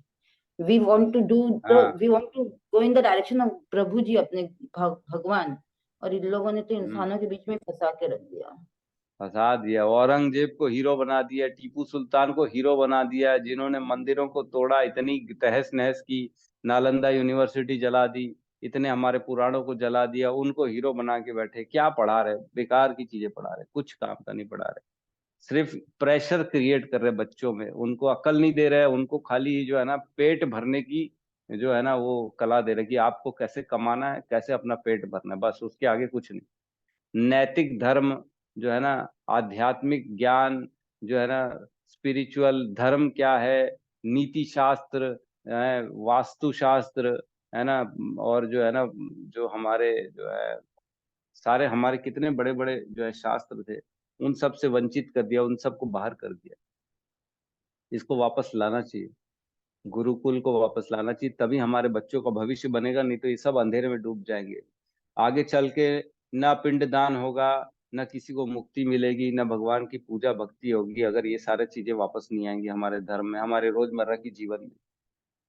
We want to do हाँ। we want to go in the direction of प्रभु जी, अपने भगवान, और इन लोगों ने तो इंसानों के बीच में फंसा के रख दिया। फंसा दिया, औरंगजेब को हीरो बना दिया, टीपू सुल्तान को हीरो बना दिया, जिन्होंने मंदिरों को तोड़ा, इतनी तहस नहस की, नालंदा यूनिवर्सिटी जला दी, इतने हमारे पुराणों को जला दिया, उनको हीरो बना के बैठे। क्या पढ़ा रहे, बेकार की चीजें पढ़ा रहे, कुछ काम का नहीं पढ़ा रहे, सिर्फ प्रेशर क्रिएट कर रहे बच्चों में, उनको अकल नहीं दे रहे, उनको खाली जो है ना पेट भरने की जो है ना वो कला दे रहे कि आपको कैसे कमाना है, कैसे अपना पेट भरना है, बस उसके आगे कुछ नहीं। नैतिक धर्म जो है ना, आध्यात्मिक ज्ञान जो है ना, स्पिरिचुअल धर्म क्या है, नीति शास्त्र है, वास्तु शास्त्र है ना, और जो है ना, जो हमारे जो है सारे हमारे कितने बड़े बड़े जो है शास्त्र थे, उन सब से वंचित कर दिया, उन सबको बाहर कर दिया। इसको वापस लाना चाहिए, गुरुकुल को वापस लाना चाहिए, तभी हमारे बच्चों का भविष्य बनेगा, नहीं तो ये सब अंधेरे में डूब जाएंगे। आगे चल के ना पिंडदान होगा, ना किसी को मुक्ति मिलेगी, ना भगवान की पूजा भक्ति होगी, अगर ये सारे चीजें वापस नहीं आएंगी हमारे धर्म में, हमारे रोजमर्रा की जीवन में।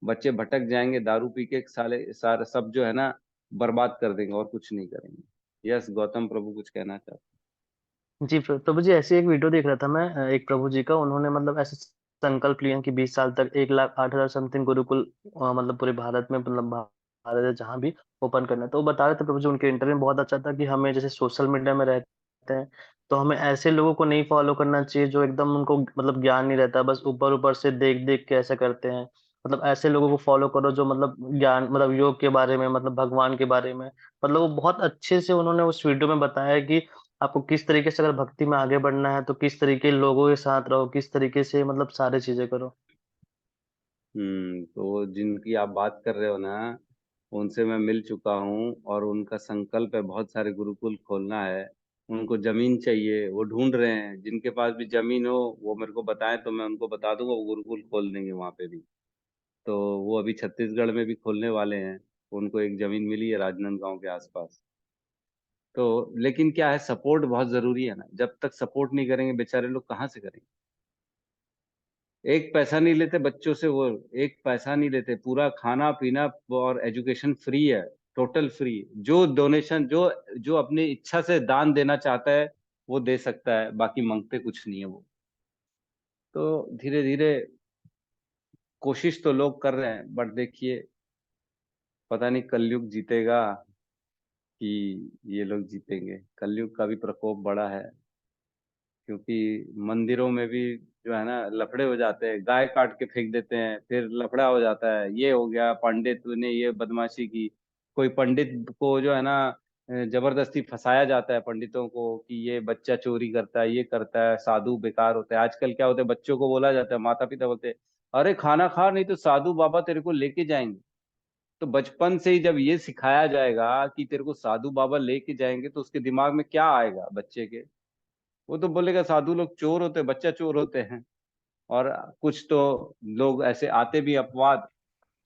बच्चे भटक जाएंगे, दारू पी के साले सारे सब जो है ना बर्बाद कर देंगे और कुछ नहीं करेंगे। यस, गौतम प्रभु कुछ कहना चाहते जी प्रभु जी, ऐसी एक वीडियो देख रहा था मैं, एक प्रभु जी का, उन्होंने मतलब ऐसे संकल्प लिया कि 20 साल तक 1,08,000 समथिंग गुरुकुल मतलब पूरे भारत में, मतलब भारत है जहाँ भी ओपन करना है। तो वो बता रहे थे प्रभु जी, उनके इंटरव्यू में बहुत अच्छा था कि हमें जैसे सोशल मीडिया में रहते हैं तो हमें ऐसे लोगों को नहीं फॉलो करना चाहिए जो एकदम उनको मतलब ज्ञान नहीं रहता, बस ऊपर ऊपर से देख देख के ऐसा करते हैं। मतलब ऐसे लोगों को फॉलो करो जो मतलब ज्ञान, मतलब योग के बारे में, मतलब भगवान के बारे में, मतलब वो बहुत अच्छे से उन्होंने उस वीडियो में बताया है कि आपको किस तरीके से अगर भक्ति में आगे बढ़ना है तो किस तरीके लोगों के साथ रहो, किस तरीके से मतलब सारी चीजें करो। तो जिनकी आप बात कर रहे हो ना, उनसे मैं मिल चुका हूँ, और उनका संकल्प है बहुत सारे गुरुकुल खोलना है। उनको जमीन चाहिए, वो ढूंढ रहे हैं। जिनके पास भी जमीन हो वो मेरे को बताएं तो मैं उनको बता दूंगा, वो गुरुकुल खोल देंगे वहां पे भी। तो वो अभी छत्तीसगढ़ में भी खोलने वाले हैं। उनको एक जमीन मिली है राजनांदगांव के आसपास। तो लेकिन क्या है, सपोर्ट बहुत जरूरी है ना। जब तक सपोर्ट नहीं करेंगे बेचारे लोग कहाँ से करेंगे। एक पैसा नहीं लेते बच्चों से, वो एक पैसा नहीं लेते, पूरा खाना पीना और एजुकेशन फ्री है, टोटल फ्री। जो डोनेशन, जो जो अपनी इच्छा से दान देना चाहता है वो दे सकता है, बाकी मांगते कुछ नहीं है वो। तो धीरे धीरे कोशिश तो लोग कर रहे हैं, बट देखिए पता नहीं कलयुग जीतेगा कि ये लोग जीतेंगे। कलयुग का भी प्रकोप बड़ा है, क्योंकि मंदिरों में भी जो है ना लफड़े हो जाते हैं, गाय काट के फेंक देते हैं, फिर लफड़ा हो जाता है, ये हो गया पंडित ने ये बदमाशी की। कोई पंडित को जो है ना जबरदस्ती फंसाया जाता है पंडितों को कि ये बच्चा चोरी करता है, ये करता है, साधु बेकार होते हैं। आजकल क्या होता है, बच्चों को बोला जाता है, माता पिता बोलते हैं अरे खाना खा नहीं तो साधु बाबा तेरे को लेके जाएंगे। तो बचपन से ही जब ये सिखाया जाएगा कि तेरे को साधु बाबा लेके जाएंगे, तो उसके दिमाग में क्या आएगा बच्चे के। वो तो बोलेगा साधु लोग चोर होते हैं, बच्चा चोर होते हैं। और कुछ तो लोग ऐसे आते भी अपवाद,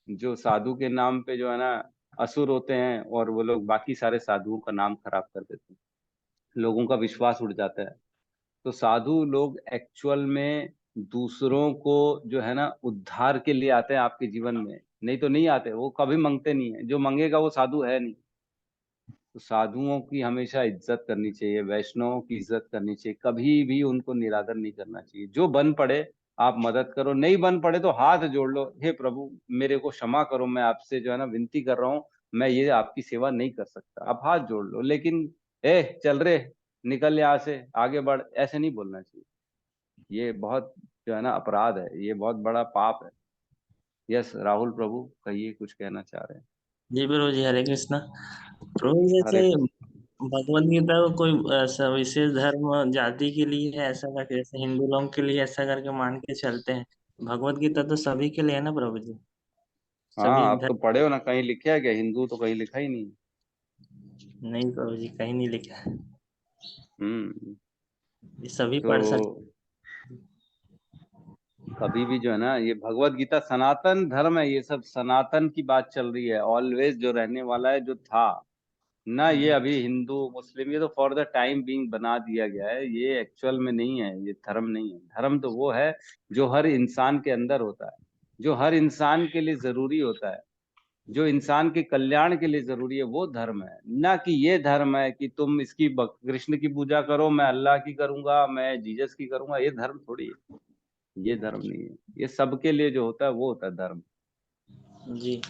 जो साधु के नाम पे जो है ना असुर होते हैं, और वो लोग बाकी सारे साधुओं का नाम खराब कर देते हैं, लोगों का विश्वास उड़ जाता है। तो साधु लोग एक्चुअल में दूसरों को जो है ना उद्धार के लिए आते हैं आपके जीवन में, नहीं तो नहीं आते। वो कभी मांगते नहीं है, जो मांगेगा वो साधु है नहीं। तो साधुओं की हमेशा इज्जत करनी चाहिए, वैष्णवों की इज्जत करनी चाहिए, कभी भी उनको निरादर नहीं करना चाहिए। जो बन पड़े आप मदद करो, नहीं बन पड़े तो हाथ जोड़ लो, हे प्रभु मेरे को क्षमा करो, मैं आपसे जो है ना विनती कर रहा हूँ, मैं ये आपकी सेवा नहीं कर सकता। आप हाथ जोड़ लो, लेकिन ए चल रे, निकल यहाँ से, आगे बढ़, ऐसे नहीं बोलना चाहिए। ये बहुत जो है ना अपराध है, ये बहुत बड़ा पाप है। यस राहुल प्रभु, कहिए, कुछ कहना चाह रहे हैं। जी प्रभु जी, हरे कृष्णा। प्रभु जी, जैसे हरे कृष्ण। भगवत गीता को कोई ऐसा विशेष धर्म जाति के लिए है ऐसा करके, जैसे हिंदू लोगों के लिए ऐसा करके मान के चलते हैं। भगवत गीता तो सभी के लिए है ना प्रभु जी, हाँ सभी आप तो धर्म। पढ़े हो ना, कहीं लिखा है क्या? हिंदू तो कहीं लिखा ही नहीं। नहीं प्रभु जी, कहीं नहीं लिखा है। हम्म। ये सभी तो पढ़ सकते। कभी भी जो है ना, ये भगवत गीता सनातन धर्म है, ये सब सनातन की बात चल रही है, ऑलवेज जो रहने वाला है, जो था ना। ये अभी हिंदू मुस्लिम ये तो फॉर द टाइम बीइंग बना दिया गया है, ये एक्चुअल में नहीं है, ये धर्म नहीं है। धर्म तो वो है जो हर इंसान के अंदर होता है, जो हर इंसान के लिए जरूरी होता है, जो इंसान के कल्याण के लिए जरूरी है, वो धर्म है। ना कि ये धर्म है कि तुम इसकी कृष्ण की पूजा करो, मैं अल्लाह की करूंगा, मैं जीसस की करूंगा। ये धर्म थोड़ी है, ये धर्म नहीं है। ये सबके लिए जो होता है वो होता है धर्म। जी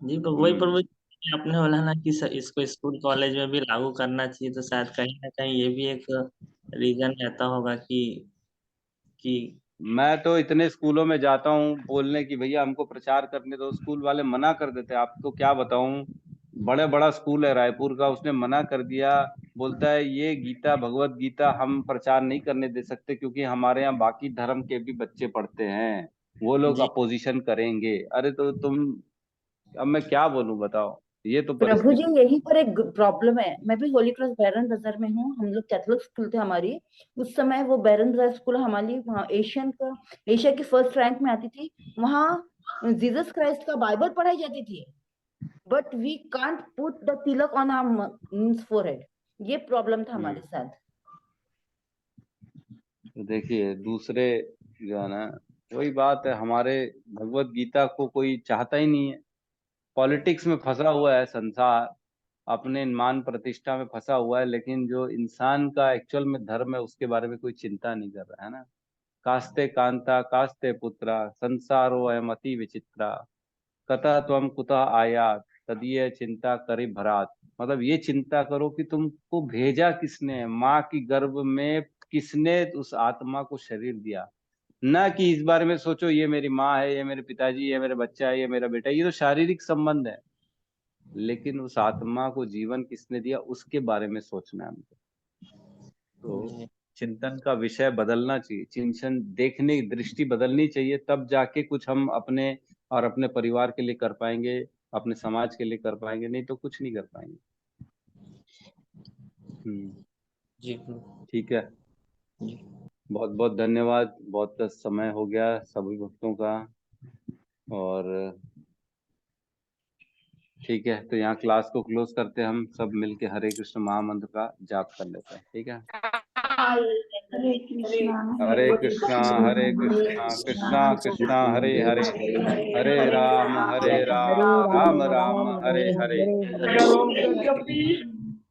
जी, तो वही हम्म। प्रभु जी, आपने बोला ना कि इसको स्कूल कॉलेज में भी लागू करना चाहिए, तो शायद कहीं ना कहीं ये भी एक रीजन रहता होगा कि मैं तो इतने स्कूलों में जाता हूँ बोलने की भैया हमको प्रचार करने दो, स्कूल वाले मना कर देते हैं। आपको क्या बताऊं, बड़े बड़ा स्कूल है रायपुर का, उसने मना कर दिया। बोलता है ये गीता, भगवत गीता हम प्रचार नहीं करने दे सकते, क्योंकि हमारे यहाँ बाकी धर्म के भी बच्चे पढ़ते हैं, वो लोग जी अपोजिशन करेंगे। अरे तो तुम, अब मैं क्या बोलूं बताओ, ये तो प्रभु जी परिस्थिति। यही पर एक प्रॉब्लम है। मैं भी होली क्रॉस बैरन बाजार में हूँ, हम लोग कैथोलिक स्कूल थे हमारी। उस समय वो बैरन बाजार स्कूल हमारी वहाँ एशिया की फर्स्ट रैंक में आती थी। वहाँ जीसस क्राइस्ट का बाइबल पढ़ाई जाती थी, but we can't put the tilak on our forehead. ये प्रॉब्लम था हमारे साथ। तो देखिए दूसरे जो है ना, वही बात है, हमारे भगवत गीता को कोई चाहता ही नहीं है। पॉलिटिक्स में फंसा हुआ है संसार, अपने मान प्रतिष्ठा में फंसा हुआ है, लेकिन जो इंसान का एक्चुअल में धर्म है उसके बारे में कोई चिंता नहीं कर रहा है ना। कास्ते कांता कास्ते पुत्रा संसारो अयम अति विचित्रा, कतः त्वम कुतः आयात तदीय चिंता करि भरात। मतलब ये चिंता करो कि तुमको भेजा किसने, माँ की गर्भ में किसने उस आत्मा को शरीर दिया। ना कि इस बारे में सोचो ये मेरी माँ है, ये मेरे पिताजी, ये मेरा बच्चा है, ये मेरा बेटा, ये तो शारीरिक संबंध है। लेकिन उस आत्मा को जीवन किसने दिया उसके बारे में सोचना है हमको। तो जी चिंतन का विषय बदलना चाहिए, चिंतन देखने की दृष्टि बदलनी चाहिए, तब जाके कुछ हम अपने और अपने परिवार के लिए कर पाएंगे, अपने समाज के लिए कर पाएंगे, नहीं तो कुछ नहीं कर पाएंगे। हम्म। जी ठीक है, जी। बहुत बहुत धन्यवाद। बहुत समय हो गया सभी भक्तों का, और ठीक है, तो यहाँ क्लास को क्लोज करते हैं। हम सब मिलके हरे कृष्ण महामंत्र का जाप कर लेते हैं। ठीक है, हरे कृष्णा हरे कृष्णा हरे कृष्णा कृष्णा कृष्णा हरे हरे, हरे राम राम राम हरे हरे।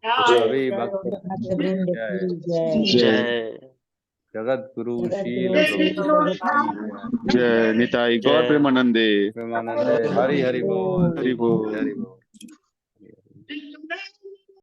सभी भक्त भक्त वृंद जय, की जय। जय जगत गुरु जगत शील गुरु प्रभु श्री प्रभुपाद की जय। जय निताई गौर जय प्रेमानंदे। प्रेमानंद हरि हरि बोल, हरि बोल। हरि बोल।